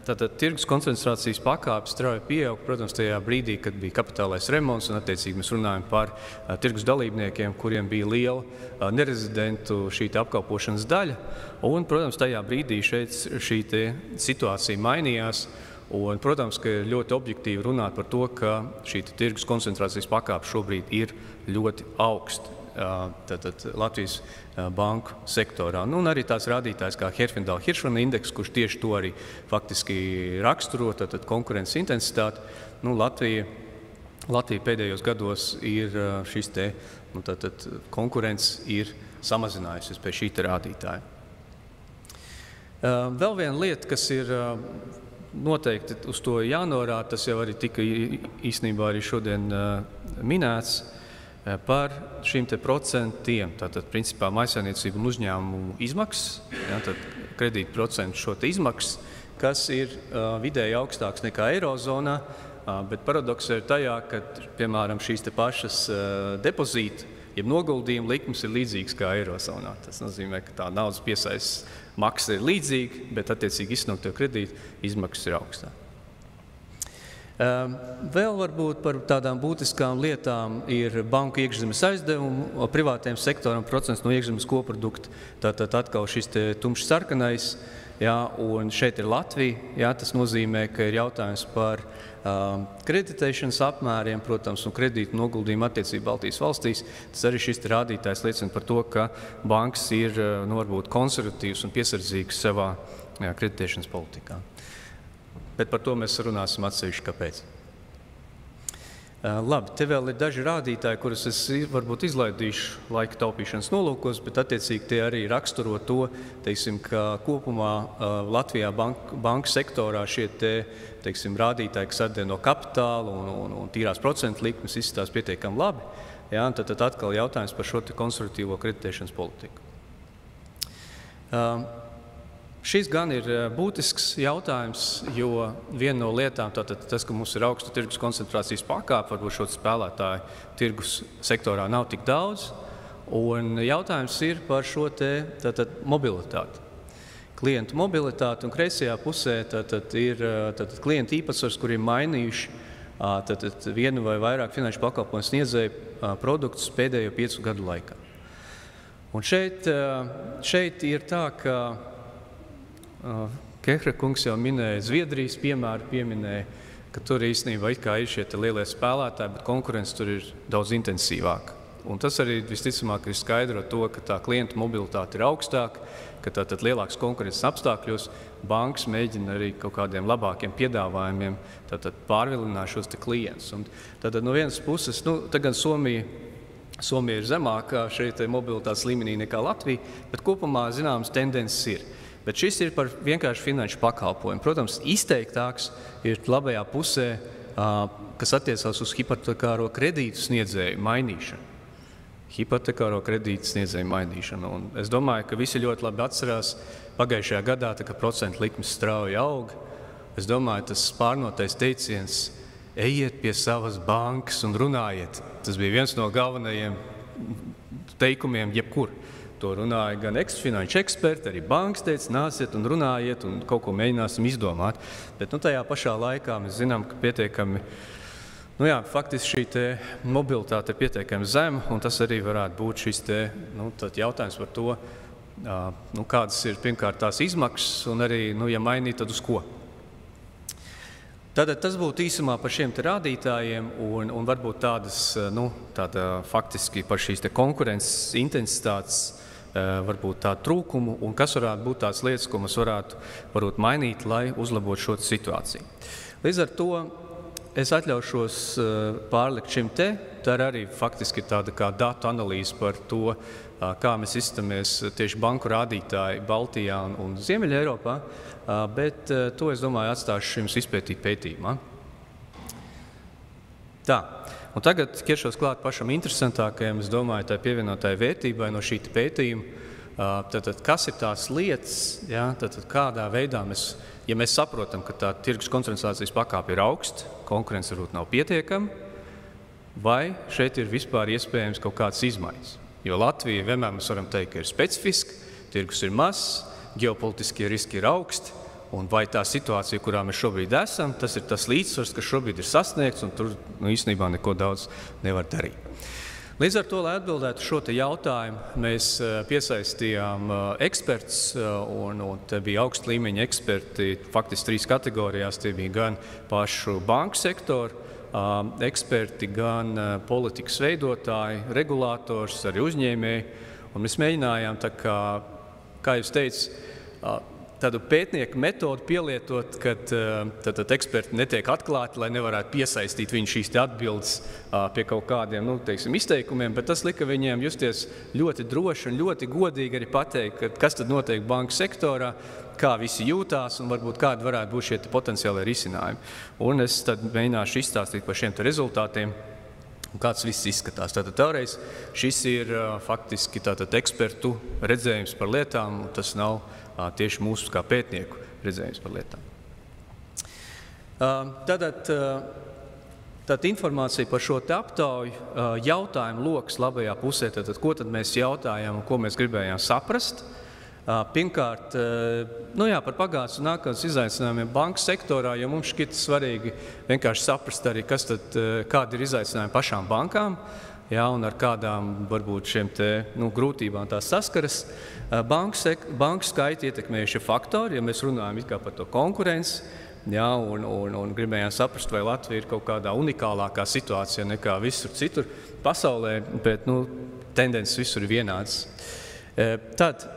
tātad tirgus koncentrācijas pakāpe strauji pieaug, protams, tajā brīdī, kad bija kapitālais remonts, un attiecīgi mēs runājam par tirgus dalībniekiem, kuriem bija liela nerezidentu šī apkalpošanas daļa. Un, protams, tajā brīdī šeit šī situācija mainījās. Un, protams, ka ir ļoti objektīvi runāt par to, ka šī tirgus koncentrācijas pakāpe šobrīd ir ļoti augsta. Tātad Latvijas banku sektorā. Un arī tās rādītājs kā Herfindahl-Hiršmana indeks, kurš tieši to arī faktiski raksturo, tātad konkurences intensitāti. Latvija pēdējos gados ir šis tātad konkurence ir samazinājusies pēc šī rādītāja. Vēl viena lieta, kas ir noteikti uz to jānorāda, tas jau arī tika īstenībā arī šodien minēts, par šīm procentiem, tātad principā mājsaimniecību un uzņēmumu izmaksas, ja, tad kredīta procentu šo izmaksas, kas ir vidēji augstāks nekā Eirozonā, bet paradoks ir tajā, ka, piemēram, šīs pašas depozīta, jeb noguldījuma likmes ir līdzīgas kā Eirozonā. Tas nozīmē, ka tā naudas piesaistes maksa ir līdzīga, bet attiecīgi izsniegto kredītu izmaksas ir augstāk. Vēl varbūt par tādām būtiskām lietām ir banku iekšzemes aizdevumu privātiem sektoram procents no iekšzemes koprodukta. Tātad atkal šis tumši sarkanais, jā, un šeit ir Latvija. Jā, tas nozīmē, ka ir jautājums par kreditēšanas apmēriem, protams, un kredītu noguldījumu attiecību Baltijas valstīs. Tas arī šis rādītājs liecina par to, ka bankas ir varbūt konservatīvas un piesardzīgas savā kreditēšanas politikā. Bet par to mēs runāsim atsevišķi, kāpēc. Labi, te vēl ir daži rādītāji, kurus es varbūt izlaidīšu laika taupīšanas nolūkos, bet attiecīgi tie arī raksturo to, teiksim, ka kopumā Latvijā banku sektorā šie rādītāji, kas atdien no kapitāla un tīrās procentu likmes, izskatās pietiekami labi. Jā, tad atkal jautājums par šo konservatīvo kreditēšanas politiku. Šis gan ir būtisks jautājums, jo viena no lietām, tātad tas, ka mums ir augsta tirgus koncentrācijas pakāpe, varbūt šo spēlētāju tirgus sektorā nav tik daudz, un jautājums ir par šo tātad mobilitāti. Klientu mobilitāti un kreisajā pusē tātad ir klientu īpatsvars, kuri ir mainījuši tātad vienu vai vairāk finanšu pakalpojumu sniedzēju produktus pēdējo 5 gadu laikā. Un šeit ir tā, ka Kehra kungs jau minēja Zviedrijas piemēru, pieminēja, ka tur īstenībā it kā ir šie lielie spēlētāji, bet konkurence tur ir daudz intensīvāka. Un tas arī visticamāk ir skaidro to, ka tā klientu mobilitāte ir augstāka, ka tātad lielāks konkurences apstākļos bankas mēģina arī kaut kādiem labākiem piedāvājumiem tātad pārvilināt šos te klientus. Un tātad no vienas puses, tagad Somija ir zemākā šeit mobilitātes līmenī nekā Latvija, bet kopumā zināmas tendences ir. Bet šis ir par vienkārši finanšu pakalpojumu. Protams, izteiktāks ir labajā pusē, kas attiecās uz hipotekāro kredītu sniedzēju mainīšanu. Hipotekāro kredītu sniedzēju mainīšanu. Un es domāju, ka visi ļoti labi atcerās pagājušajā gadā, kad procentu likmes strauji aug. Es domāju, tas pārnotais teiciens ejiet pie savas bankas un runājiet. Tas bija viens no galvenajiem teikumiem jebkur. To runāja gan finanšu eksperti, arī bankas teica, nāciet un runājiet un kaut ko mēģināsim izdomāt. Bet tajā pašā laikā mēs zinām, ka pietiekami, faktiski šī te mobilitāte ir pietiekami zema, un tas arī varētu būt šis te, tad jautājums par to, kādas ir pirmkārt tās izmaksas un arī, ja mainīt, tad uz ko. Tātad tas būtu īsumā par šiem te rādītājiem un varbūt tāda faktiski par šīs te konkurences intensitātes varbūt tā trūkumu un kas varētu būt tās lietas, ko mēs varētu mainīt, lai uzlabotu šo situāciju. Līdz ar to es atļaušos pārlikt šim te. Tā ir arī faktiski tāda kā datu analīze par to, kā mēs izskatāmies tieši banku rādītāji Baltijā un Ziemeļa Eiropā, bet to, es domāju, atstāšu jums izpētīt pētījumā. Tā, un tagad ķeršos klāt pašam interesantākajam, es domāju, tā pievienotāja vērtībai no šī pētījuma. Tātad, kas ir tās lietas, tātad kādā veidā ja mēs saprotam, ka tā tirgus koncentrācijas pakāpe ir augsta, konkurence varbūt nav pietiekama, vai šeit ir vispār iespējams kaut kādas izmaiņas. Jo Latvija vienmēr mēs varam teikt, ka ir specifiska, tirgus ir mazs, ģeopolitiskie riski ir augsti, un vai tā situācija, kurā mēs šobrīd esam, tas ir tas līdzsvars, kas šobrīd ir sasniegts, un tur īstenībā neko daudz nevar darīt. Līdz ar to, lai atbildētu šo te jautājumu, mēs piesaistījām ekspertus, un te bija augsta līmeņa eksperti, faktiski 3 kategorijās, tie bija gan pašu banku sektoru eksperti, gan politikas veidotāji, regulātors, arī uzņēmēji, un mēs mēģinājām, kā jūs teicu, tādu pētnieku metodu pielietot, kad eksperti netiek atklāti, lai nevarētu piesaistīt viņu šīs atbildes pie kaut kādiem, izteikumiem, bet tas lika viņiem justies ļoti droši un ļoti godīgi arī pateikt, kas tad notiek banku sektorā, kā visi jūtās un varbūt kādi varētu būt šie potenciālie risinājumi. Un es tad mēģināšu izstāstīt par šiem rezultātiem. Un kāds viss izskatās. Tātad tāreiz šis ir faktiski ekspertu redzējums par lietām, un tas nav tieši mūsu kā pētnieku redzējums par lietām. Tātad informācija par šo te aptauju jautājumu lokas labajā pusē, tātad ko tad mēs jautājām un ko mēs gribējām saprast. Pirmkārt, par pagātnes un nākotnes izaicinājumiem banku sektorā, jo mums šķiet svarīgi vienkārši saprast arī, kādi ir izaicinājumi pašām bankām, un ar kādām varbūt šiem te grūtībām tās saskaras. Banku skaitu ietekmējušie faktori, ja mēs runājam it kā par to konkurenci, un gribējām saprast, vai Latvija ir kaut kādā unikālākā situācijā nekā visur citur pasaulē, bet tendences visur ir vienādas. Tad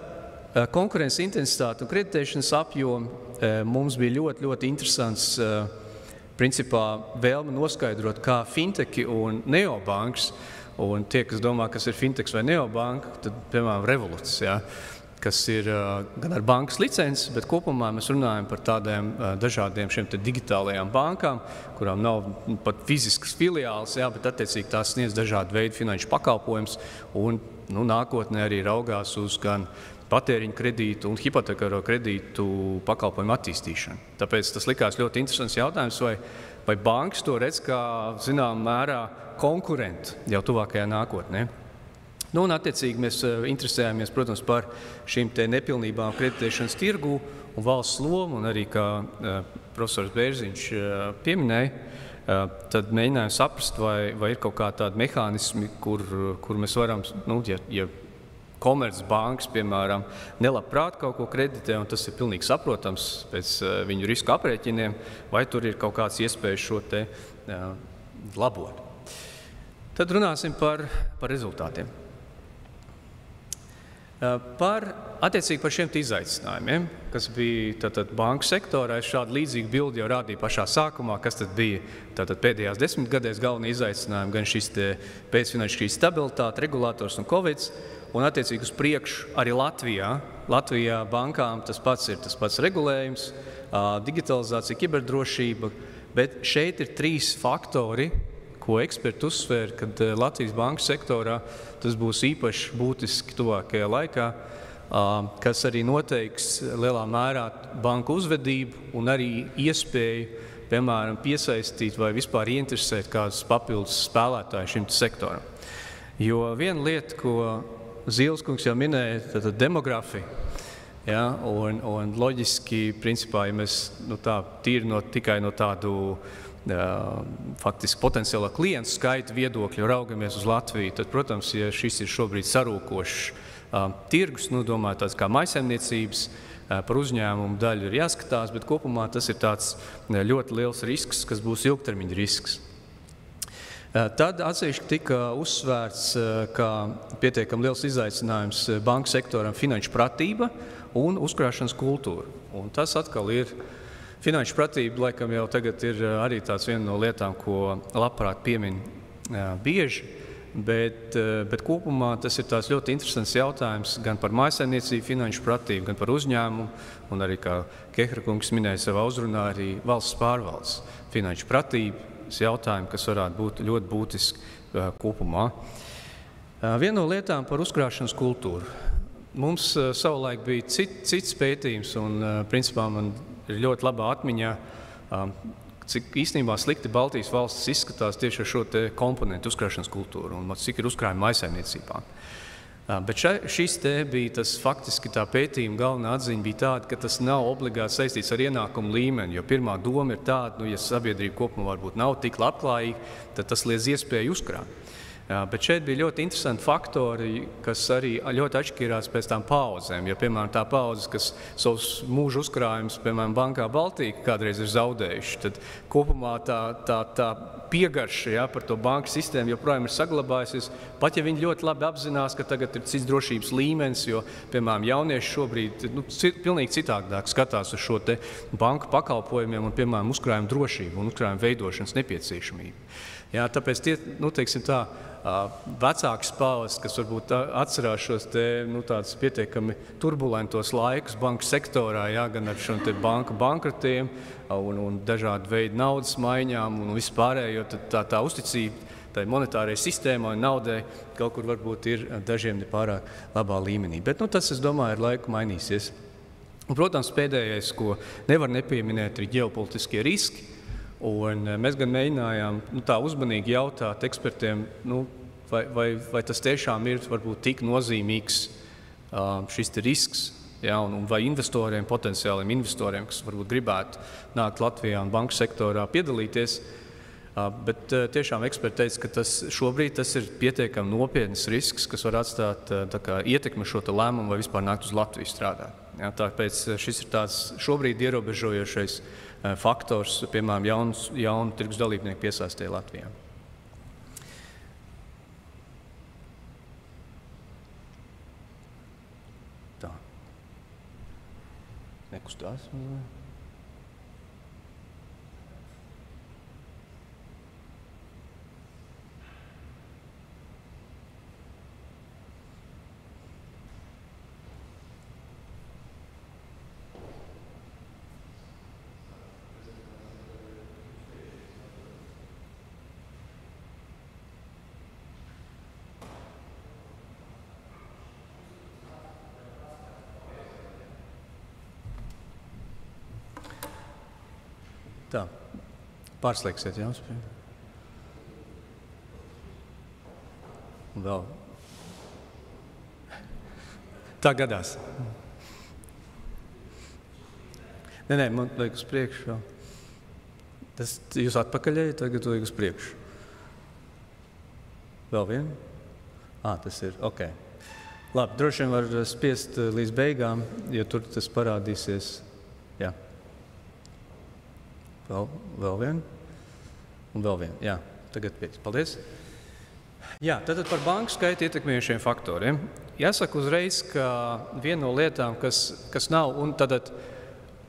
konkurences intensitāte un kreditēšanas apjomi mums bija ļoti, ļoti interesants principā vēlme noskaidrot, kā fintechi un neobankas, un tie, kas domā, kas ir fintechs vai neobanka, tad, piemēram, Revoluts, kas ir gan ar bankas licences, bet kopumā mēs runājam par tādiem dažādiem šiem te digitālajām bankām, kurām nav pat fiziskas filiāls, bet attiecīgi tās sniedz dažādu veidu finanšu pakalpojumus, un nākotnē arī raugās uz gan patēriņu kredītu un hipotekāro kredītu pakalpojumu attīstīšanu. Tāpēc tas likās ļoti interesants jautājums, vai bankas to redz kā, zinām, mērā konkurentu jau tuvākajā nākotnē. Un attiecīgi mēs interesējāmies, protams, par šīm te nepilnībām kreditēšanas tirgu un valsts lomu, un arī, kā profesors Bērziņš pieminēja, tad mēģinājām saprast, vai ir kaut kā tādi mehānismi, kur mēs varam, komercbankas, piemēram, nelabprāt kaut ko kreditē, un tas ir pilnīgi saprotams pēc viņu risku aprēķiniem, vai tur ir kaut kāds iespējas šo te labot. Tad runāsim par rezultātiem. Attiecīgi par šiem izaicinājumiem, kas bija tātad banku sektorā, es šādu līdzīgu bildi jau rādīju pašā sākumā, kas tad bija tātad pēdējās 10 gadēs galvenie izaicinājumi, gan šis pēcfinanšu krīzes stabilitāte, regulators un Covid, un attiecīgi uz priekšu arī Latvijā. Latvijā bankām tas pats regulējums, digitalizācija, kiberdrošība, bet šeit ir 3 faktori, ko eksperti uzsver, kad Latvijas banku sektorā tas būs īpaši būtiski tuvākajā laikā, kas arī noteiks lielā mērā banku uzvedību un arī iespēju, piemēram, piesaistīt vai vispār ieinteresēt kādus papildus spēlētājus šim sektoram. Jo viena lieta, ko Zīles kungs jau minēja, tātad demografija, ja, un loģiski, principā, ja mēs tikai no tādu faktiski potenciālā klientu skaita viedokļu raugamies uz Latviju, tad, protams, ja šis ir šobrīd sarūkošs tirgus, domāju, tāds kā maisaimniecības, par uzņēmumu daļu ir jāskatās, bet kopumā tas ir tāds ļoti liels risks, kas būs ilgtermiņa risks. Tad atsevišķi tika uzsvērts, ka pietiekami liels izaicinājums banku sektoram finanšu pratība un uzkrāšanas kultūra. Un tas atkal ir finanšu pratība, laikam jau tagad ir arī tāds viena no lietām, ko labprāt piemin bieži, bet kopumā tas ir tāds ļoti interesants jautājums gan par mājsaimniecību, finanšu pratību, gan par uzņēmumu, un arī, kā Kehra kungs minēja savā uzrunā, arī valsts pārvaldes finanšu pratības jautājumi, kas varētu būt ļoti būtiski kopumā. Viena no lietām par uzkrāšanas kultūru. Mums savulaik bija cits pētījums, un principā man ir ļoti labā atmiņā, cik īstenībā slikti Baltijas valstis izskatās tieši ar šo te komponentu uzkrāšanas kultūru un cik ir uzkrājumi mājsaimniecībā. Bet šis te bija tas faktiski tā pētījuma galvenā atziņa bija tāda, ka tas nav obligāti saistīts ar ienākumu līmeni, jo pirmā doma ir tāda, ja sabiedrība kopumā varbūt nav tik labklājīga, tad tas liedz iespēju uzkrāt. Bet šeit bija ļoti interesanti faktori, kas arī ļoti atšķirās pēc tām paudzēm. Ja, piemēram, tā paudze, kas savus mūža uzkrājumus, piemēram, bankā Baltija kādreiz ir zaudējuši, tad kopumā tā piegarša par to banku sistēmu joprojām ir saglabājusies. Pat ja viņi ļoti labi apzinās, ka tagad ir cits drošības līmenis, jo, piemēram, jaunieši šobrīd pilnīgi citādāk skatās uz šo te banku pakalpojumiem un, piemēram, uzkrājumu drošību un uzkrājumu veidošanas nepieciešamību. Jā, tāpēc tie, teiksim tā, vecākas paudzes, kas varbūt atcerās šos te, tādus pietiekami turbulentos laikus banku sektorā, jā, gan ar šiem te banku bankrotiem un dažādu veidu naudas maiņām un vispārējo, tad tā uzticība tai monetārai sistēmai un naudai kaut kur varbūt ir dažiem nepārāk labā līmenī. Bet tas, es domāju, ar laiku mainīsies. Un, protams, pēdējais, ko nevar nepieminēt, ir ģeopolitiskie riski. Un mēs gan mēģinājām tā uzmanīgi jautāt ekspertiem, vai tas tiešām ir varbūt tik nozīmīgs šis risks, ja, un vai investoriem, potenciāliem investoriem, kas varbūt gribētu nākt Latvijā un banku sektorā piedalīties. Bet tiešām eksperti teica, ka šobrīd tas ir pietiekami nopietns risks, kas var atstāt ietekmi šo lēmumu vai vispār nākt uz Latviju strādāt. Ja, tāpēc šis ir tāds šobrīd ierobežojošais faktors, piemēram, jaunu tirgus dalībnieku piesaistē Latvijā. Tā. Nekustās. Tā, pārslēgsiet, jā, un vēl. Tā gadās. Nē, man liek uz priekšu vēl. Tas jūs atpakaļēji, tagad liek uz priekšu. Vēl vienu? Tas ir, ok. Labi, droši vien var spiest līdz beigām, jo tur tas parādīsies. Jā. Vēl vien. Un vēl vien. Jā, tagad pēc. Paldies. Jā, tātad par banku skaitu ietekmējušiem faktoriem. Jāsaka uzreiz, ka viena no lietām, kas nav, un tātad,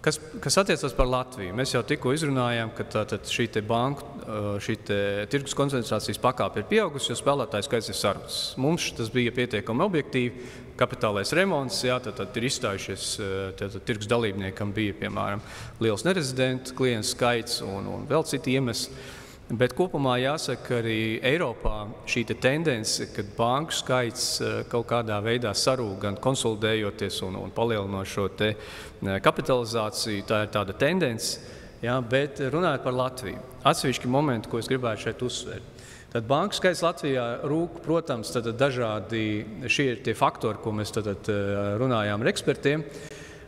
kas attiecas par Latviju. Mēs jau tikko izrunājām, ka tātad šī tirgus koncentrācijas pakāpe ir pieaugusi, jo spēlētāju skaits ir sarucis. Mums tas bija pietiekami objektīvi, kapitālais remonts, jā, tātad ir izstājušies, tātad tirgus dalībniekam bija, piemēram, liels nerezidentu klientu skaits un vēl citi iemesli. Bet kopumā jāsaka, arī Eiropā šī tendence, kad banku skaits kaut kādā veidā sarūk, gan konsolidējoties un palielinot šo kapitalizāciju, tā ir tāda tendence, jā, bet runājot par Latviju. Atsevišķi momenti, ko es gribētu šeit uzsvērt. Tad banku skaits Latvijā rūk, protams, dažādi šie ir tie faktori, ko mēs runājām ar ekspertiem.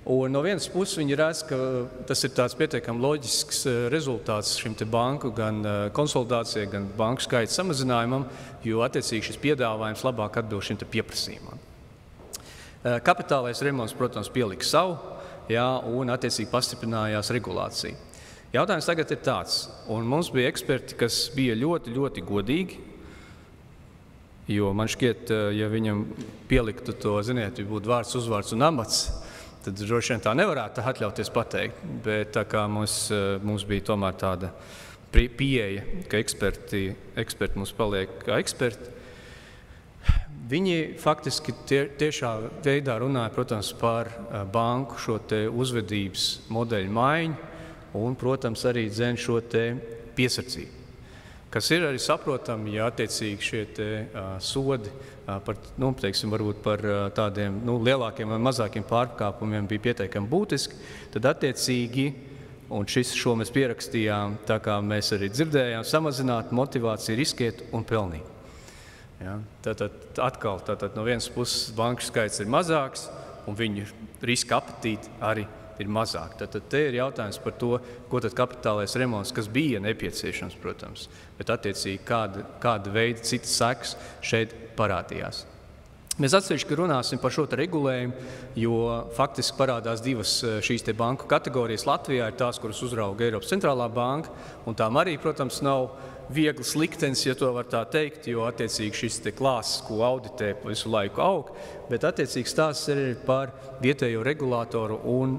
Un no vienas puses viņi redz, ka tas ir tāds pietiekami loģisks rezultāts šim banku gan konsolidācijai, gan banku skaita samazinājumam, jo attiecīgi šis piedāvājums labāk atbilst šim pieprasījumam. Kapitālais remonts, protams, pielika savu, jā, un attiecīgi pastiprinājās regulācija. Jautājums tagad ir tāds, un mums bija eksperti, kas bija ļoti, ļoti godīgi, jo man šķiet, ja viņam pieliktu to, ziniet, ja būtu vārds, uzvārds un amats, tad droši vien tā nevarētu atļauties pateikt, bet tā kā mums bija tomēr tāda pieeja, ka eksperti mums paliek kā eksperti, viņi faktiski tiešā veidā runāja, protams, par banku šo uzvedības modeļu maiņu un, protams, arī dzen šo piesardzību, kas ir arī saprotami, ja attiecīgi šie sodi par, teiksim, varbūt par tādiem lielākiem vai mazākiem pārkāpumiem bija pietiekami būtiski, tad attiecīgi, un šo mēs pierakstījām, tā kā mēs arī dzirdējām, samazināt motivāciju, riskēt un pelnīt. Ja? Tātad atkal, no vienas puses banku skaits ir mazāks, un viņu riska apetīti arī ir mazāk. Tad te ir jautājums par to, ko tad kapitālais remonts, kas bija nepieciešams, protams, bet attiecīgi kāda veida citas sekas šeit parādījās. Mēs atsevišķi runāsim par šo regulējumu, jo faktiski parādās divas šīs banku kategorijas. Latvijā ir tās, kuras uzrauga Eiropas centrālā banka, un tām arī, protams, nav viegls liktenis, ja to var tā teikt, jo attiecīgi šis klāsts, ko auditē, visu laiku aug, bet attiecīgi stāsts ir par vietējo regulātoru un,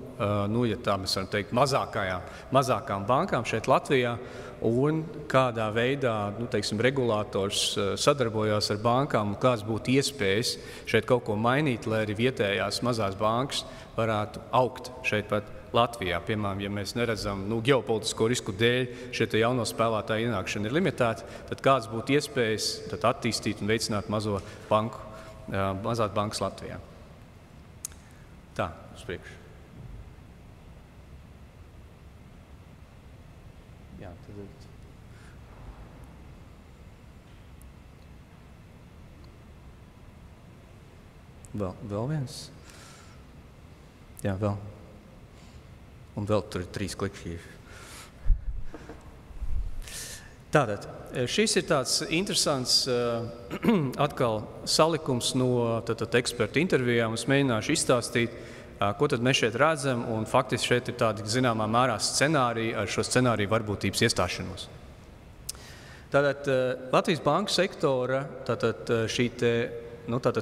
ja tā mēs varam teikt, mazākām bankām šeit Latvijā, un kādā veidā, teiksim, regulātors sadarbojās ar bankām un kāds būtu iespējas šeit kaut ko mainīt, lai arī vietējās mazās bankas varētu augt šeit pat Latvijā. Piemēram, ja mēs neredzam ģeopolitisko risku dēļ šie jauno spēlētāju ienākšana ir limitēta, tad kāds būtu iespējas attīstīt un veicināt mazās bankas Latvijā. Tā, uz priekšu. Jā, tad... Vēl viens? Jā, vēl. Un vēl tur ir 3 klikšķīši. Tātad, šis ir tāds interesants atkal salikums no ekspertu intervijām. Es mēģināšu izstāstīt, ko tad mēs šeit redzam, un faktiski šeit ir tādi zināmā mērā scenāriji ar šo scenāriju varbūtības iestāšanos. Tātad, Latvijas banku sektora šī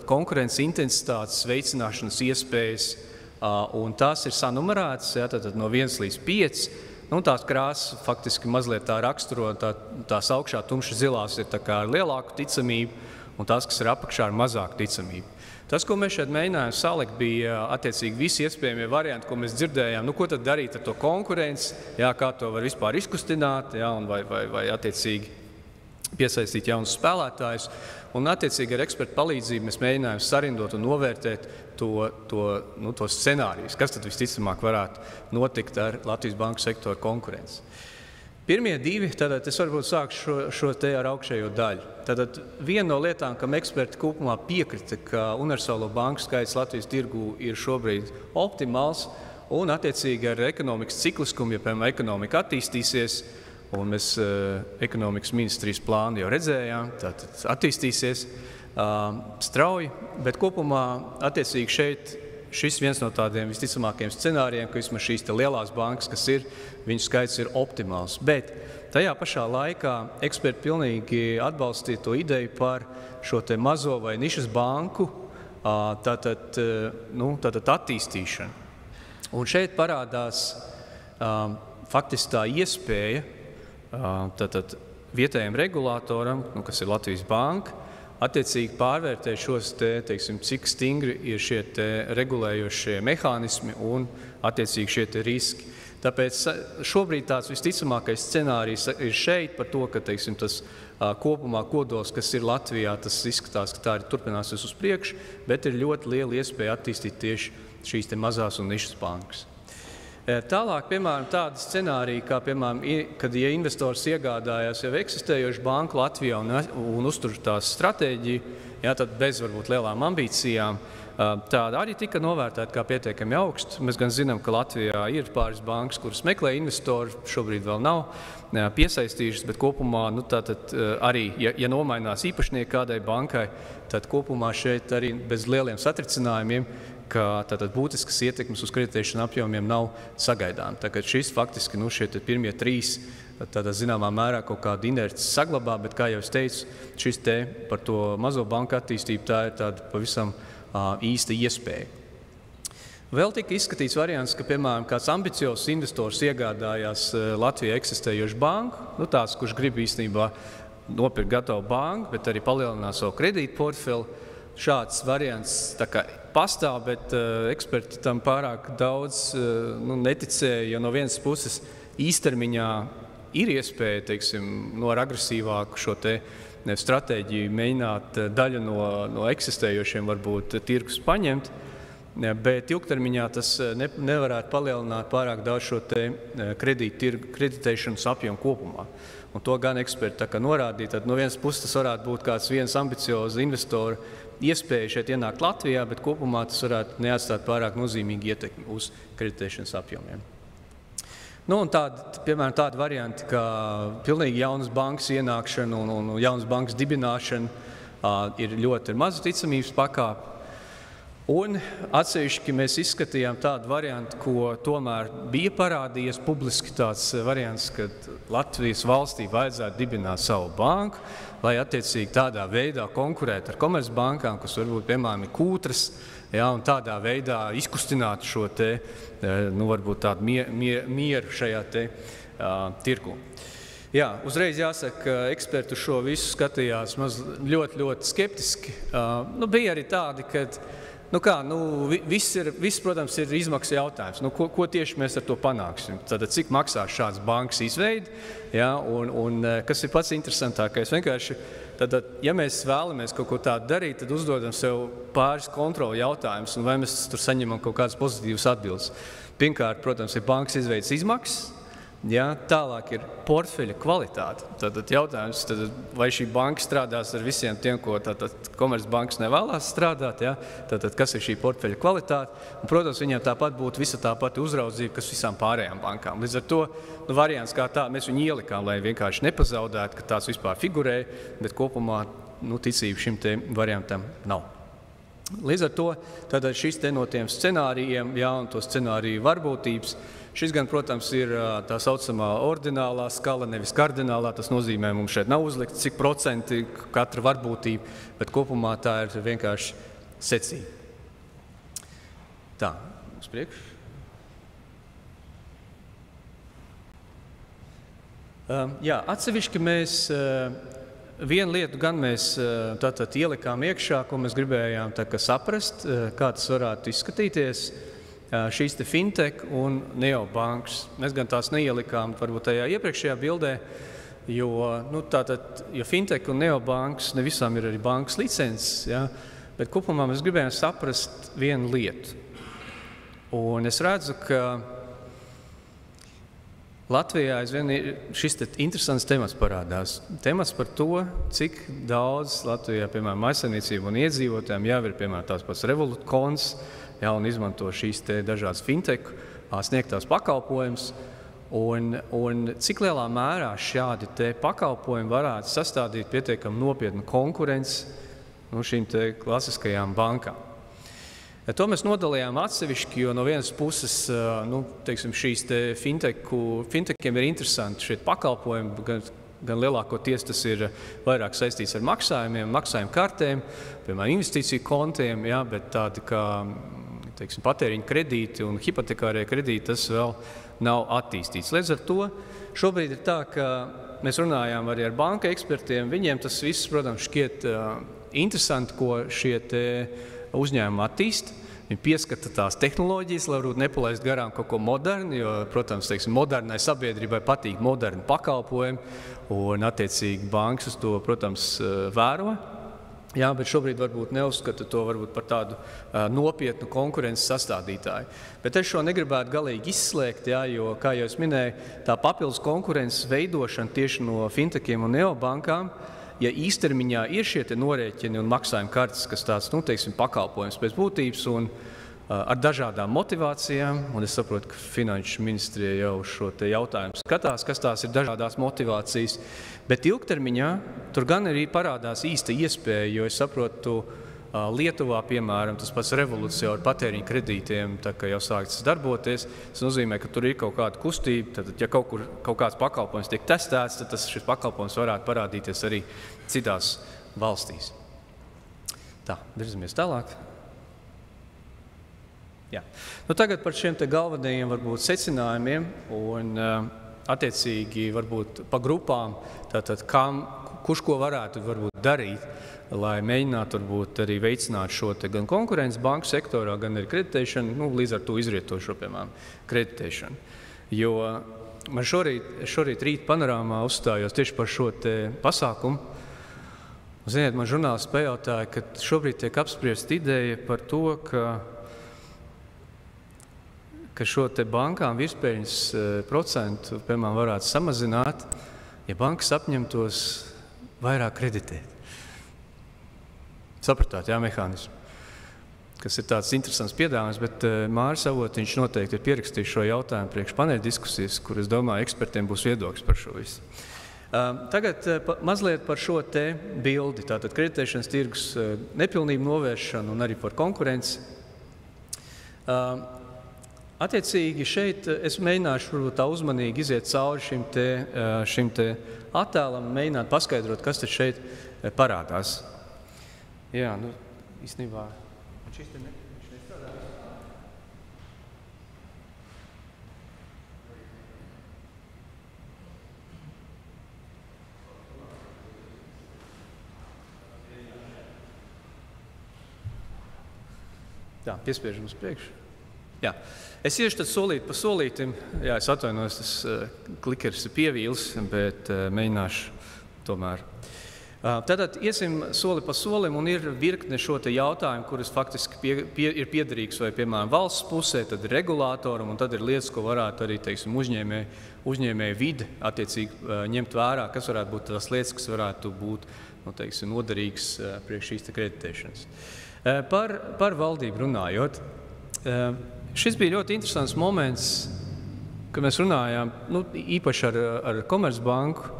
konkurences intensitātes veicināšanas iespējas, un tās ir sanumerētas, tātad no 1 līdz 5. Tās krāsas faktiski mazliet tā raksturo, tās augšā tumši zilās ir tā kā ar lielāku ticamību, un tās, kas ir apakšā, ar mazāku ticamību. Tas, ko mēs šeit mēģinājām salikt, bija attiecīgi visi iespējamie varianti, ko mēs dzirdējām. Ko tad darīt ar to konkurenci, kā to var vispār izkustināt, un vai attiecīgi piesaistīt jaunus spēlētājus. Un attiecīgi ar ekspertu palīdzību mēs mēģinājām sarindot un novērtēt to scenārijus, kas tad visticamāk varētu notikt ar Latvijas banku sektoru konkurenci. Pirmie 2, tad es varbūt sākšu šo te ar augšējo daļu. Tad viena no lietām, kam eksperti kopumā piekrita, ka universālo banku skaits Latvijas tirgū ir šobrīd optimāls un attiecīgi ar ekonomikas cikliskumu, ja piemēram ekonomika attīstīsies, un mēs ekonomikas ministrijas plānu jau redzējām, tātad attīstīsies, strauji, bet kopumā attiecīgi šeit šis viens no tādiem visticamākajiem scenārijiem, ka vismaz šīs lielās bankas, kas ir, viņu skaits ir optimāls. Bet tajā pašā laikā eksperti pilnīgi atbalstīja to ideju par šo te mazo vai nišas banku tātad attīstīšanu. Un šeit parādās faktiski tā iespēja tātad vietējiem regulātoram, kas ir Latvijas banka, attiecīgi pārvērtēt šos teiksim, cik stingri ir šie regulējošie mehānismi un attiecīgi šie riski. Tāpēc šobrīd tāds visticamākais scenārijs ir šeit par to, ka teiksim, tas kopumā kodols, kas ir Latvijā, tas izskatās, ka tā arī turpināsies uz priekšu, bet ir ļoti liela iespēja attīstīt tieši šīs mazās un nišas bankas. Tālāk, piemēram, tāda scenārija, kā, piemēram, kad ja investors iegādājās jau eksistējošu banku Latvijā un uztur tās stratēģiju, tad bez varbūt lielām ambīcijām, tāda arī tika novērtēta kā pietiekami augsts. Mēs gan zinām, ka Latvijā ir pāris bankas, kuras meklē investori, šobrīd vēl nav piesaistījušas, bet kopumā tātad arī, ja nomainās īpašnieki kādai bankai, tad kopumā šeit arī bez lieliem satricinājumiem, ka tātad būtiskas ietekmes uz kreditēšanu apjomiem nav sagaidām. Tagad šis faktiski šie pirmie 3 tādā zināmā mērā kaut kādu inerci saglabā, bet, kā jau es teicu, šis par to mazo banku attīstību tā ir tāda pavisam īsta iespēja. Vēl tika izskatīts variants, ka, piemēram, kāds ambiciozs investors iegādājās Latvijā eksistējošu banku, tāds, kurš grib īstenībā nopirkt gatavu banku, bet arī palielināt savu kredītu portfeli. Šāds variants pastāv, bet eksperti tam pārāk daudz neticēja, jo no vienas puses īstermiņā ir iespēja, teiksim, ar agresīvāku šo stratēģiju mēģināt daļu no eksistējošiem varbūt tirgus paņemt, bet ilgtermiņā tas nevarētu palielināt pārāk daudz šo kreditēšanas apjomu kopumā. Un to gan eksperti norādīja. Tad no vienas puses tas varētu būt kāds viens ambiciozs investora iespēja šeit ienākt Latvijā, bet kopumā tas varētu neatstāt pārāk nozīmīgi ietekmi uz kreditēšanas apjomiem. Un piemēram, tādi varianti, kā pilnīgi jaunas bankas ienākšana un jaunas bankas dibināšana ir ļoti maza ticamības pakāpe. Un atsevišķi mēs izskatījām tādu variantu, ko tomēr bija parādījies publiski tāds variants, ka Latvijas valstī vajadzētu dibināt savu banku, lai attiecīgi tādā veidā konkurētu ar komercbankām, kas varbūt, piemēram, ir kūtras, un tādā veidā izkustinātu šo varbūt tādu mieru šajā tirgu. Jā, uzreiz jāsaka, ka eksperti uz šo visu skatījās ļoti, ļoti skeptiski. Bija arī tādi, ka viss, protams, ir izmaksu jautājums. Ko tieši mēs ar to panāksim? Tad, cik maksās šāds bankas izveidi? Un kas ir pats interesantākais? Vienkārši, ja mēs vēlamies kaut ko tādu darīt, tad uzdodam sev pāris kontrolu jautājumus, un vai mēs tur saņemam kaut kādas pozitīvas atbildes. Pirmkārt, protams, ir bankas izveidas izmaksas. Tālāk ir portfeļa kvalitāte. Tad jautājums, vai šī banka strādās ar visiem tiem, ko komercbankas nevēlās strādāt, tad kas ir šī portfeļa kvalitāte. Un, protams, viņiem tāpat būtu visa tā pati uzraudzība, kas visām pārējām bankām. Līdz ar to variants kā tā, mēs viņu ielikām, lai vienkārši nepazaudētu, ka tās vispār figurē, bet kopumā ticība šim variantam nav. Līdz ar to šis no tiem scenārijiem, un to scenāriju varbūtības, šis gan, protams, ir tā saucamā ordinālā skala, nevis kardinālā. Tas nozīmē, mums šeit nav uzlikts, cik procenti katra varbūtība, bet kopumā tā ir vienkārši secība. Tā, uz priekšu. Atsevišķi mēs vienu lietu gan mēs tātad ielikām iekšā, ko mēs gribējām saprast, kā tas varētu izskatīties. Šīs fintech un neobankas. Mēs gan tās neielikām varbūt tajā iepriekšējā bildē, jo fintech un neobankas ne visām ir arī bankas licences, bet kopumā mēs gribējām saprast vienu lietu. Un es redzu, ka Latvijā aizvien šis interesants temats parādās. Temats par to, cik daudz Latvijā, piemēram, mājsaimniecību un iedzīvotājiem jau ir, piemēram, tās pats Revolut konts, un izmanto šīs dažādas fintech sniegtās pakalpojumus, un cik lielā mērā šādi pakalpojumi varētu sastādīt pietiekami nopietnu konkurenci šīm te klasiskajām bankām. To mēs nodalījām atsevišķi, jo no vienas puses šīs te fintechiem ir interesanti šie pakalpojumi, gan lielākoties tas ir vairāk saistīts ar maksājumiem, maksājumu kartēm, piemēram, investīciju kontiem, bet tādi kā patēriņa kredīti un hipotekārie kredīti, tas vēl nav attīstīts. Līdz ar to šobrīd ir tā, ka mēs runājām arī ar banka ekspertiem, viņiem tas viss, protams, šķiet interesanti, ko šie te uzņēmumi attīst. Viņi pieskata tās tehnoloģijas, lai varbūt nepalaist garām kaut ko modernu, jo, protams, modernai sabiedrībai patīk moderni pakalpojumi, un attiecīgi bankas uz to, protams, vēro. Jā, bet šobrīd varbūt neuzskata to varbūt par tādu nopietnu konkurences sastādītāju. Bet es šo negribētu galīgi izslēgt, jo, kā jau es minēju, tā papildus konkurences veidošana tieši no fintechiem un neobankām, ja īstermiņā ir šie te norēķini un maksājuma kartes, kas tāds, pakalpojums pēc būtības un ar dažādām motivācijām, un es saprotu, ka Finanšu ministrija jau šo te jautājumu skatās, kas tās ir dažādās motivācijas, bet ilgtermiņā tur gan arī parādās īsta iespēja, jo es saprotu, Lietuvā, piemēram, tas pats revolūcija ar patēriņu kredītiem, tā kā jau sāktas darboties, tas nozīmē, ka tur ir kaut kāda kustība, tad, ja kaut kāds pakalpojums tiek testēts, tad šis pakalpojums varētu parādīties arī citās valstīs. Tā, virzamies tālāk. Jā. Tagad par šiem te galvenajiem varbūt secinājumiem un attiecīgi varbūt pa grupām, tātad kurš ko varētu varbūt darīt, lai mēģinātu varbūt arī veicināt šo te gan konkurences banku sektorā, gan arī kreditēšanu, līdz ar to izrietošo, piemēram, kreditēšanu. Jo man šorīt rīt panorāmā uzstājos tieši par šo te pasākumu. Ziniet, man žurnālists pajautāja, ka šobrīd tiek apspriest ideja par to, ka šo te bankām virspēļņas procentu, piemēram, varētu samazināt, ja bankas apņemtos vairāk kreditēt. Sapratāt, mehānismu, kas ir tāds interesants piedāvājums, bet Māris Avotiņš noteikti ir pierakstījis šo jautājumu priekš paneļa diskusijas, kur es domāju, ekspertiem būs viedoklis par šo visu. Tagad mazliet par šo te bildi, tātad kreditēšanas tirgus nepilnību novēršanu un arī par konkurenci. Attiecīgi šeit es mēģināšu varbūt tā uzmanīgi iziet cauri šim te attēlam un mēģināt paskaidrot, kas tad šeit parādās. Jā, īstenībā šis te nestrādā. Jā, piespiežam uz priekšu. Jā. Es iešu tad solīt pa solītim. Jā, es atvainojos, tas klikeris ir pievīlis, bet mēģināšu tomēr. Tātad iesim soli pa solim un ir virkne šo te jautājumu, kuras faktiski ir piederīgs vai, piemēram, valsts pusē, tad ir regulātoram un tad ir lietas, ko varētu arī, uzņēmēju vide attiecīgi ņemt vērā, kas varētu būt tās lietas, kas varētu būt, noderīgas priekš šīs te kreditēšanas. Par valdību runājot, šis bija ļoti interesants moments, kad mēs runājām, īpaši ar Komercbanku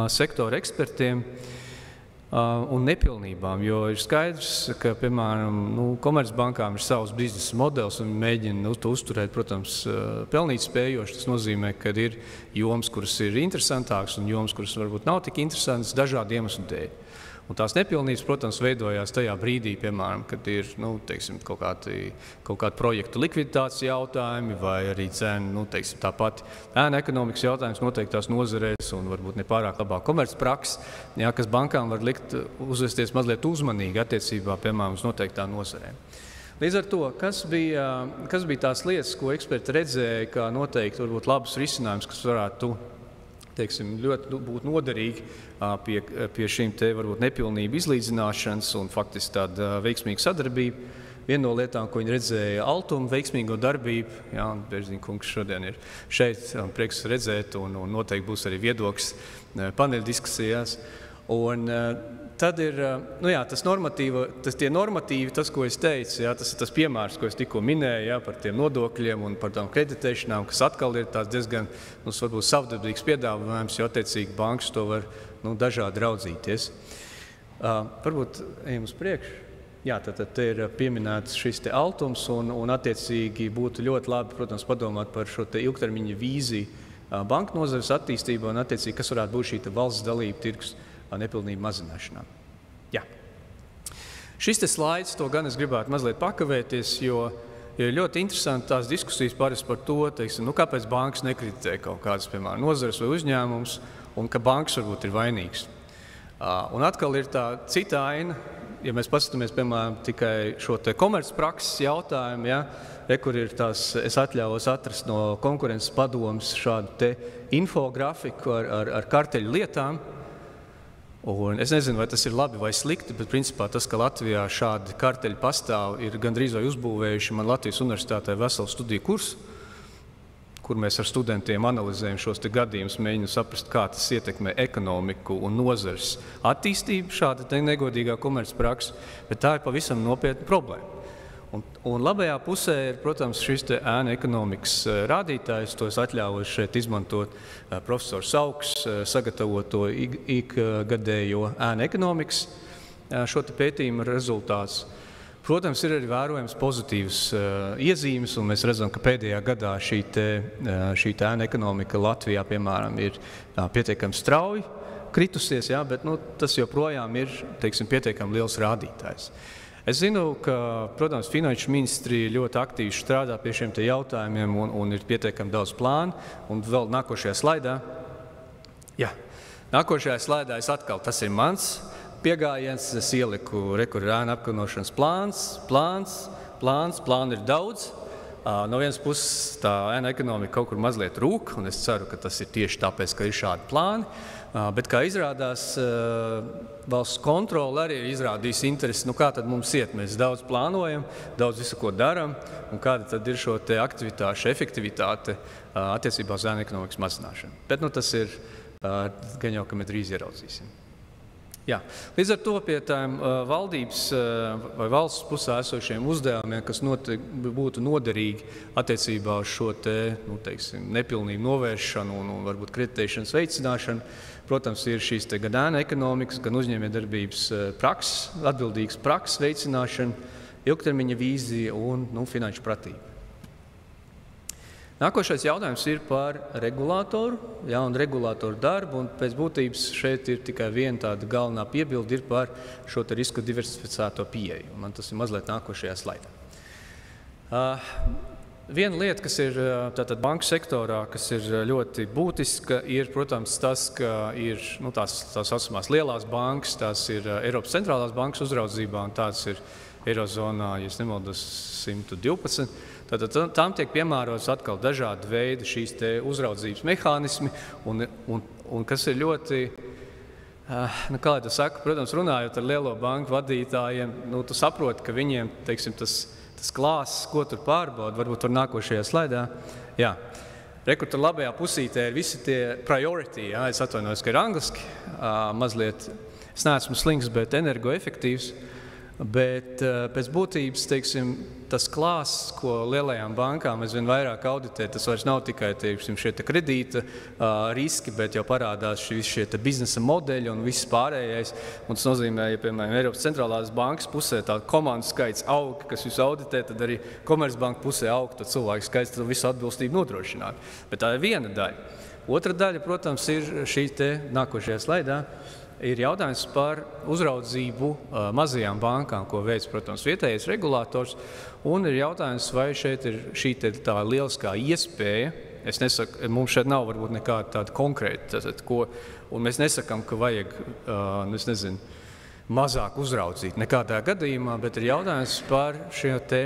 sektora ekspertiem, un nepilnībām, jo ir skaidrs, ka, piemēram, Komercbankām ir savs biznesa modelis un mēģina to uzturēt, protams, pelnīt spējoši. Tas nozīmē, ka ir jomas, kuras ir interesantākas un jomas, kuras varbūt nav tik interesantas dažādu iemeslu dēļ. Un tās nepilnības, protams, veidojās tajā brīdī, piemēram, kad ir kaut kādi projektu likviditātes jautājumi vai arī cenu, tāpat ēna ekonomikas jautājums noteiktās nozarēs un varbūt nepārāk labā komercprakse, kas bankām var likt uzvesties mazliet uzmanīgi attiecībā, piemēram, uz noteiktām nozarēm. Līdz ar to, kas bija tās lietas, ko eksperti redzēja, kā noteikti varbūt labus risinājumus, kas varētu ļoti būt noderīgi pie šīm te varbūt nepilnību izlīdzināšanas un faktiski tāda veiksmīga sadarbība. Viena no lietām, ko viņi redzēja, Altuma veiksmīgo darbību, Bērziņa kungs šodien ir šeit, prieks redzēt un noteikti būs arī viedoklis paneļa diskusijās. Un tad ir, tie normatīvi, tas, ko es teicu, tas ir tas piemērs, ko es tikko minēju, par tiem nodokļiem un par tām kreditēšanām, kas atkal ir tāds diezgan, varbūt savdabīgs piedāvājums, jo attiecīgi bankas to var, dažādi raudzīties. Varbūt ejam uz priekšu. Jā, tad te ir pieminēts šis te altums un attiecīgi būtu ļoti labi, protams, padomāt par šo te ilgtermiņa vīziju banku nozares attīstībā un attiecīgi, kas varētu būt šī te valsts dalība tirgus nepilnību mazināšanā. Jā. Šis te slaids, to gan es gribētu mazliet pakavēties, jo ir ļoti interesanti tās diskusijas par to, teiksim, kāpēc bankas nekritizē kaut kādas, piemēram, nozares vai uzņēmums un ka bankas varbūt ir vainīgas. Un atkal ir tā cita aina. Ja mēs paskatāmies, piemēram, tikai šo te komercprakses jautājumu, ja, kur ir tās, es atļaujos atrast no konkurences padomes šādu te infografiku ar karteļu lietām. Un es nezinu, vai tas ir labi vai slikti, bet principā tas, ka Latvijā šādi karteļi pastāv, ir gandrīz vai uzbūvējuši man Latvijas universitātē veselu studiju kursu, kur mēs ar studentiem analizējam šos te gadījumus, mēģinām saprast, kā tas ietekmē ekonomiku un nozares attīstību, šāda te negodīgā komercprakse, bet tā ir pavisam nopietna problēma. Un labajā pusē ir, protams, šis te ēnu ekonomikas rādītājs, to es atļaujos šeit izmantot profesors Augs, sagatavot to ikgadējo ēnu ekonomikas šo te pētījumu rezultāts. Protams, ir arī vērojams pozitīvas iezīmes, un mēs redzam, ka pēdējā gadā šī ēnu ekonomika Latvijā, piemēram, ir pietiekami strauji kritusies, jā, bet tas joprojām ir, teiksim, pietiekami liels rādītājs. Es zinu, ka, protams, Finanšu ministrija ļoti aktīvi strādā pie šiem te jautājumiem un ir pietiekami daudz plānu, un vēl nākošajā slaidā. Jā, nākošajā slaidā tas ir mans piegājiens, es ieliku ēnu apkarošanas plānu ir daudz. No vienas puses tā ēnu ekonomika kaut kur mazliet rūk, un es ceru, ka tas ir tieši tāpēc, ka ir šādi plāni. Bet, kā izrādās, valsts kontrole arī ir izrādījusi interesi, kā tad mums iet, mēs daudz plānojam, daudz visu, ko daram, un kāda tad ir šo te aktivitāšu efektivitāte attiecībā uz ēnu ekonomikas mazināšanu. Bet tas ir gan jau, ka mēs drīz ieraudzīsim. Jā. Līdz ar to pie tām valdības vai valsts pusē esošiem uzdevumiem, kas būtu noderīgi attiecībā uz šo te, teiksim, nepilnību novēršanu un varbūt kreditēšanas veicināšanu, protams, ir šīs te gan ēnu ekonomikas, gan uzņēmējdarbības prakses, atbildīgas prakses veicināšana, ilgtermiņa vīzija un finanšu pratība. Nākošais jautājums ir par regulātoru, un regulātoru darbu, un pēc būtības šeit ir tikai viena tāda galvenā piebilde ir par šo te risku diversificēto pieeju. Man tas ir mazliet nākošajā slaidā. Viena lieta, kas ir tātad banku sektorā, kas ir ļoti būtiska, ir, protams, tas, ka ir tās saucamās lielās bankas, tās ir Eiropas centrālās bankas uzraudzībā, un tās ir Eirozonā, ja es nemaldos, 112. Tātad tām tiek piemērots atkal dažādi veidi šīs te uzraudzības mehānismi, un kas ir ļoti, kā lai tas saka, protams, runājot ar lielo banku vadītājiem, tu saproti, ka viņiem, teiksim, tas klāsts, ko tur pārbauda, varbūt tur nākošajā slaidā, jā. Rekur tur labajā pusītē ir visi tie priority, jā, es atvainojos, ka ir angliski, mazliet, es neesmu slings, bet energoefektīvs. Bet pēc būtības, teiksim, tas klāsts, ko lielajām bankām aizvien vairāk auditē, tas vairs nav tikai, teiksim, šie kredīta riski, bet jau parādās šie biznesa modeļi un viss pārējais. Un tas nozīmē, ja, piemēram, Eiropas centrālās bankas pusē tā komandu skaits aug, kas visu auditē, tad arī Komercbanka pusē aug, tad cilvēku skaits tad visu atbilstību nodrošināt. Bet tā ir viena daļa. Otra daļa, protams, ir šī te nākošajā slaidā. Ir jautājums par uzraudzību mazajām bankām, ko veic, protams, vietējais regulators, un ir jautājums, vai šeit ir šī tā lieliskā iespēja. Es nesaku, mums šeit nav varbūt nekāda tāda konkrēta, un mēs nesakām, ka vajag, mazāk uzraudzīt nekādā gadījumā, bet ir jautājums par šo te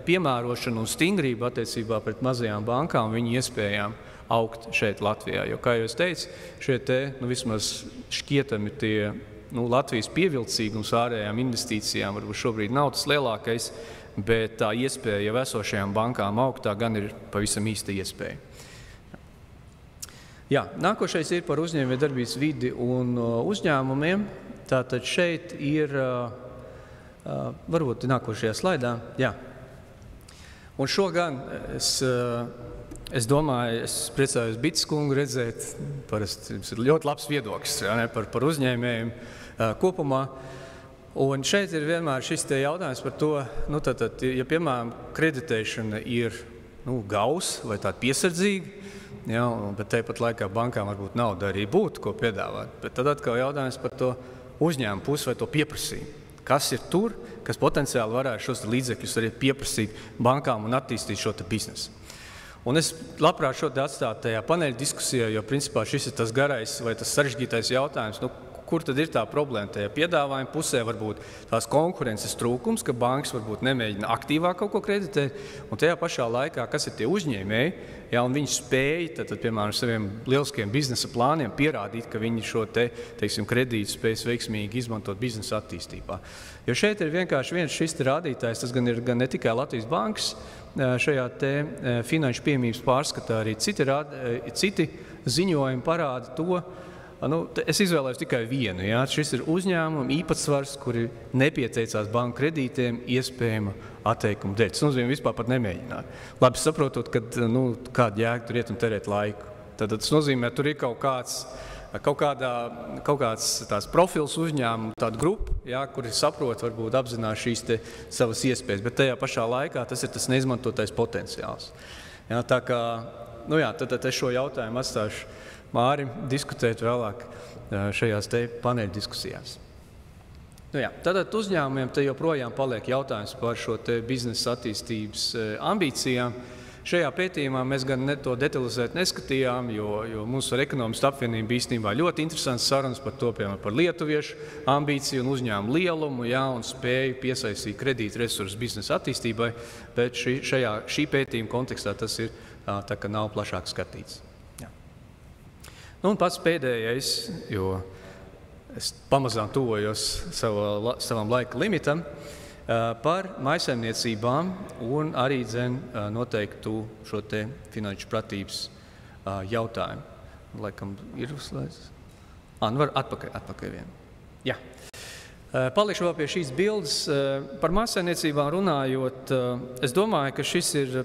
piemērošanu un stingrību attiecībā pret mazajām bankām, viņu iespējām augt šeit Latvijā. Jo, kā jau es teicu, šie te, vismaz šķietami tie, Latvijas pievilcīgums ārējām investīcijām varbūt šobrīd nav tas lielākais, bet tā iespēja jau esošajām bankām augt, tā gan ir pavisam īsta iespēja. Jā, nākošais ir par uzņēmējdarbības vidi un uzņēmumiem. Tātad šeit ir, varbūt nākošajā slaidā, jā. Un šo gan es Es domāju, es priecājos Bits kungu redzēt, parasti jums ir ļoti labs viedoklis par uzņēmējiem kopumā. Un šeit ir vienmēr šis te jautājums par to, ja piemēram kreditēšana ir gausa vai tāda piesardzīga, bet tāpat laikā bankām varbūt nauda arī būtu, ko piedāvāt. Bet tad atkal jautājums par to uzņēmumu pusi vai to pieprasījumu. Kas ir tur, kas potenciāli varētu šos līdzekļus arī pieprasīt bankām un attīstīt šo biznesu. Un es labprāt šo te atstātu tajā paneļa diskusijā, jo principā šis ir tas garais vai tas sarežģītais jautājums, kur tad ir tā problēma tajā piedāvājuma pusē, varbūt tās konkurences trūkums, ka bankas varbūt nemēģina aktīvāk kaut ko kreditēt, un tajā pašā laikā, kas ir tie uzņēmēji, un viņi spēja, piemēram, saviem lieliskiem biznesa plāniem pierādīt, ka viņi šo kredītu spējas veiksmīgi izmantot biznesa attīstībā. Jo šeit ir vienkārši viens šis rādītājs, tas gan ir gan ne tikai Latvijas bankas šajā finanšu pieejamības pārskatā, arī citi ziņojumi parāda to. Es izvēlējos tikai vienu. Šis ir uzņēmuma īpatsvars, kuri nepieteicās banku kredītiem iespējama atteikuma dēļ. Tas nozīmē vispār pat nemēģināt. Labi saprotot, ka kāda jēga tur iet un terēt laiku. Tad tas nozīmē, tur ir kaut kāds tās profils uzņēmumu, tāda grupa, kuri saprot, varbūt apzinās šīs savas iespējas, bet tajā pašā laikā tas ir tas neizmantotais potenciāls. Tā kā, tad es šo jautājumu atstāšu Mārim diskutēt vēlāk šajās paneļa diskusijās. Tātad uzņēmumiem joprojām paliek jautājums par šo biznesa attīstības ambīcijām. Šajā pētījumā mēs gan to detalizēt neskatījām, jo mums ar Ekonomistu apvienību īstenībā ļoti interesants sarunas par to, piemēram, par lietuviešu ambīciju un uzņēmumu lielumu, un spēju piesaistīt kredītu resursus biznesa attīstībai, bet šī pētījuma kontekstā tas ir tā, ka nav plašāk skatīts. Un pats pēdējais, jo es pamazām tuvojos savam laika limitam, par mājsaimniecībām un arī noteiktu šo finanšu pratības jautājumu. Laikam ir uzslēdz? Var atpakaļ vien. Jā. Palikšu vēl pie šīs bildes. Par mājsaimniecībām runājot, es domāju, ka šis ir,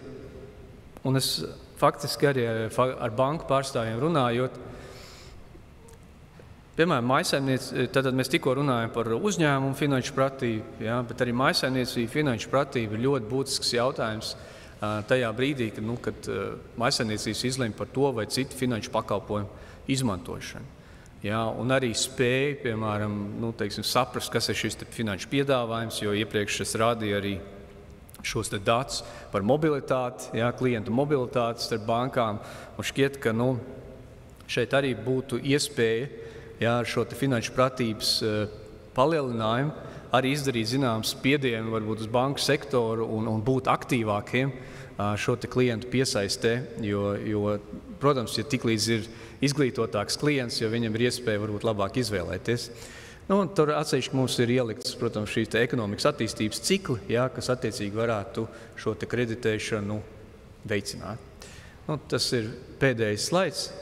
un es faktiski arī ar banku pārstāvjiem runājot, piemēram, tad mēs tikko runājam par uzņēmumu finanšu pratību, bet arī mājsaimniecību finanšu pratība ir ļoti būtisks jautājums tajā brīdī, kad mājsaimniecības izlemj par to vai citu finanšu pakalpojumu izmantošanu. Un arī spēja, piemēram, saprast, kas ir šis finanšu piedāvājums, jo iepriekš es rādīju arī šos datus par mobilitāti, klientu mobilitāti starp bankām, un šķiet, ka šeit arī būtu iespēja ar šo finanšu pratības palielinājumu arī izdarīt zināms spiedienu varbūt uz banku sektoru un būt aktīvākiem šo klientu piesaistē, jo, protams, ja tiklīdz ir izglītotāks klients, jo viņam ir iespēja varbūt labāk izvēlēties. Tur atsevišķi mums ir ieliktas, protams, šīs ekonomikas attīstības cikli, kas attiecīgi varētu šo kreditēšanu veicināt. Tas ir pēdējais slaids.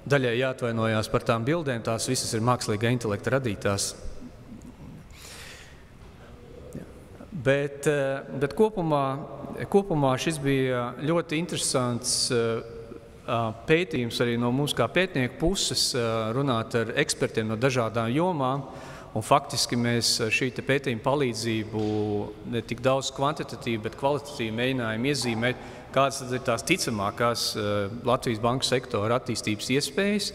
Daļai jāatvainojās par tām bildēm, tās visas ir mākslīgā intelekta radītās. Bet kopumā šis bija ļoti interesants pētījums arī no mums kā pētnieku puses, runāt ar ekspertiem no dažādām jomām. Un faktiski mēs šī pētījuma palīdzību ne tik daudz kvantitatīvi, bet kvalitatīvi mēģinājām iezīmēt, kādas ir tās ticamākās Latvijas banku sektora attīstības iespējas,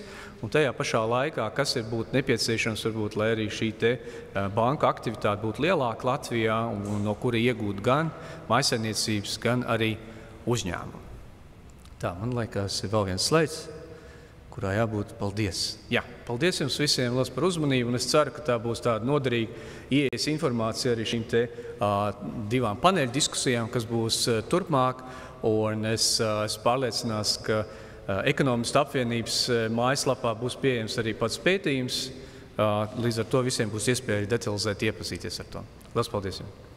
un tajā pašā laikā, kas ir būt nepieciešams, varbūt, lai arī šī banka aktivitāte būtu lielāka Latvijā, un no kura iegūt gan mājsaimniecības, gan arī uzņēmumu. Tā, man liekas, ir vēl viens slaids, kurā jābūt paldies. Paldies jums visiem liels par uzmanību, un es ceru, ka tā būs tāda noderīga ieejas informācija arī šīm divām paneļu diskusijām, kas būs turpmāk, un es pārliecinās, ka Ekonomistu apvienības mājaslapā būs pieejams arī pats pētījums, līdz ar to visiem būs iespēja detalizēt iepazīties ar to. Liels paldies jums!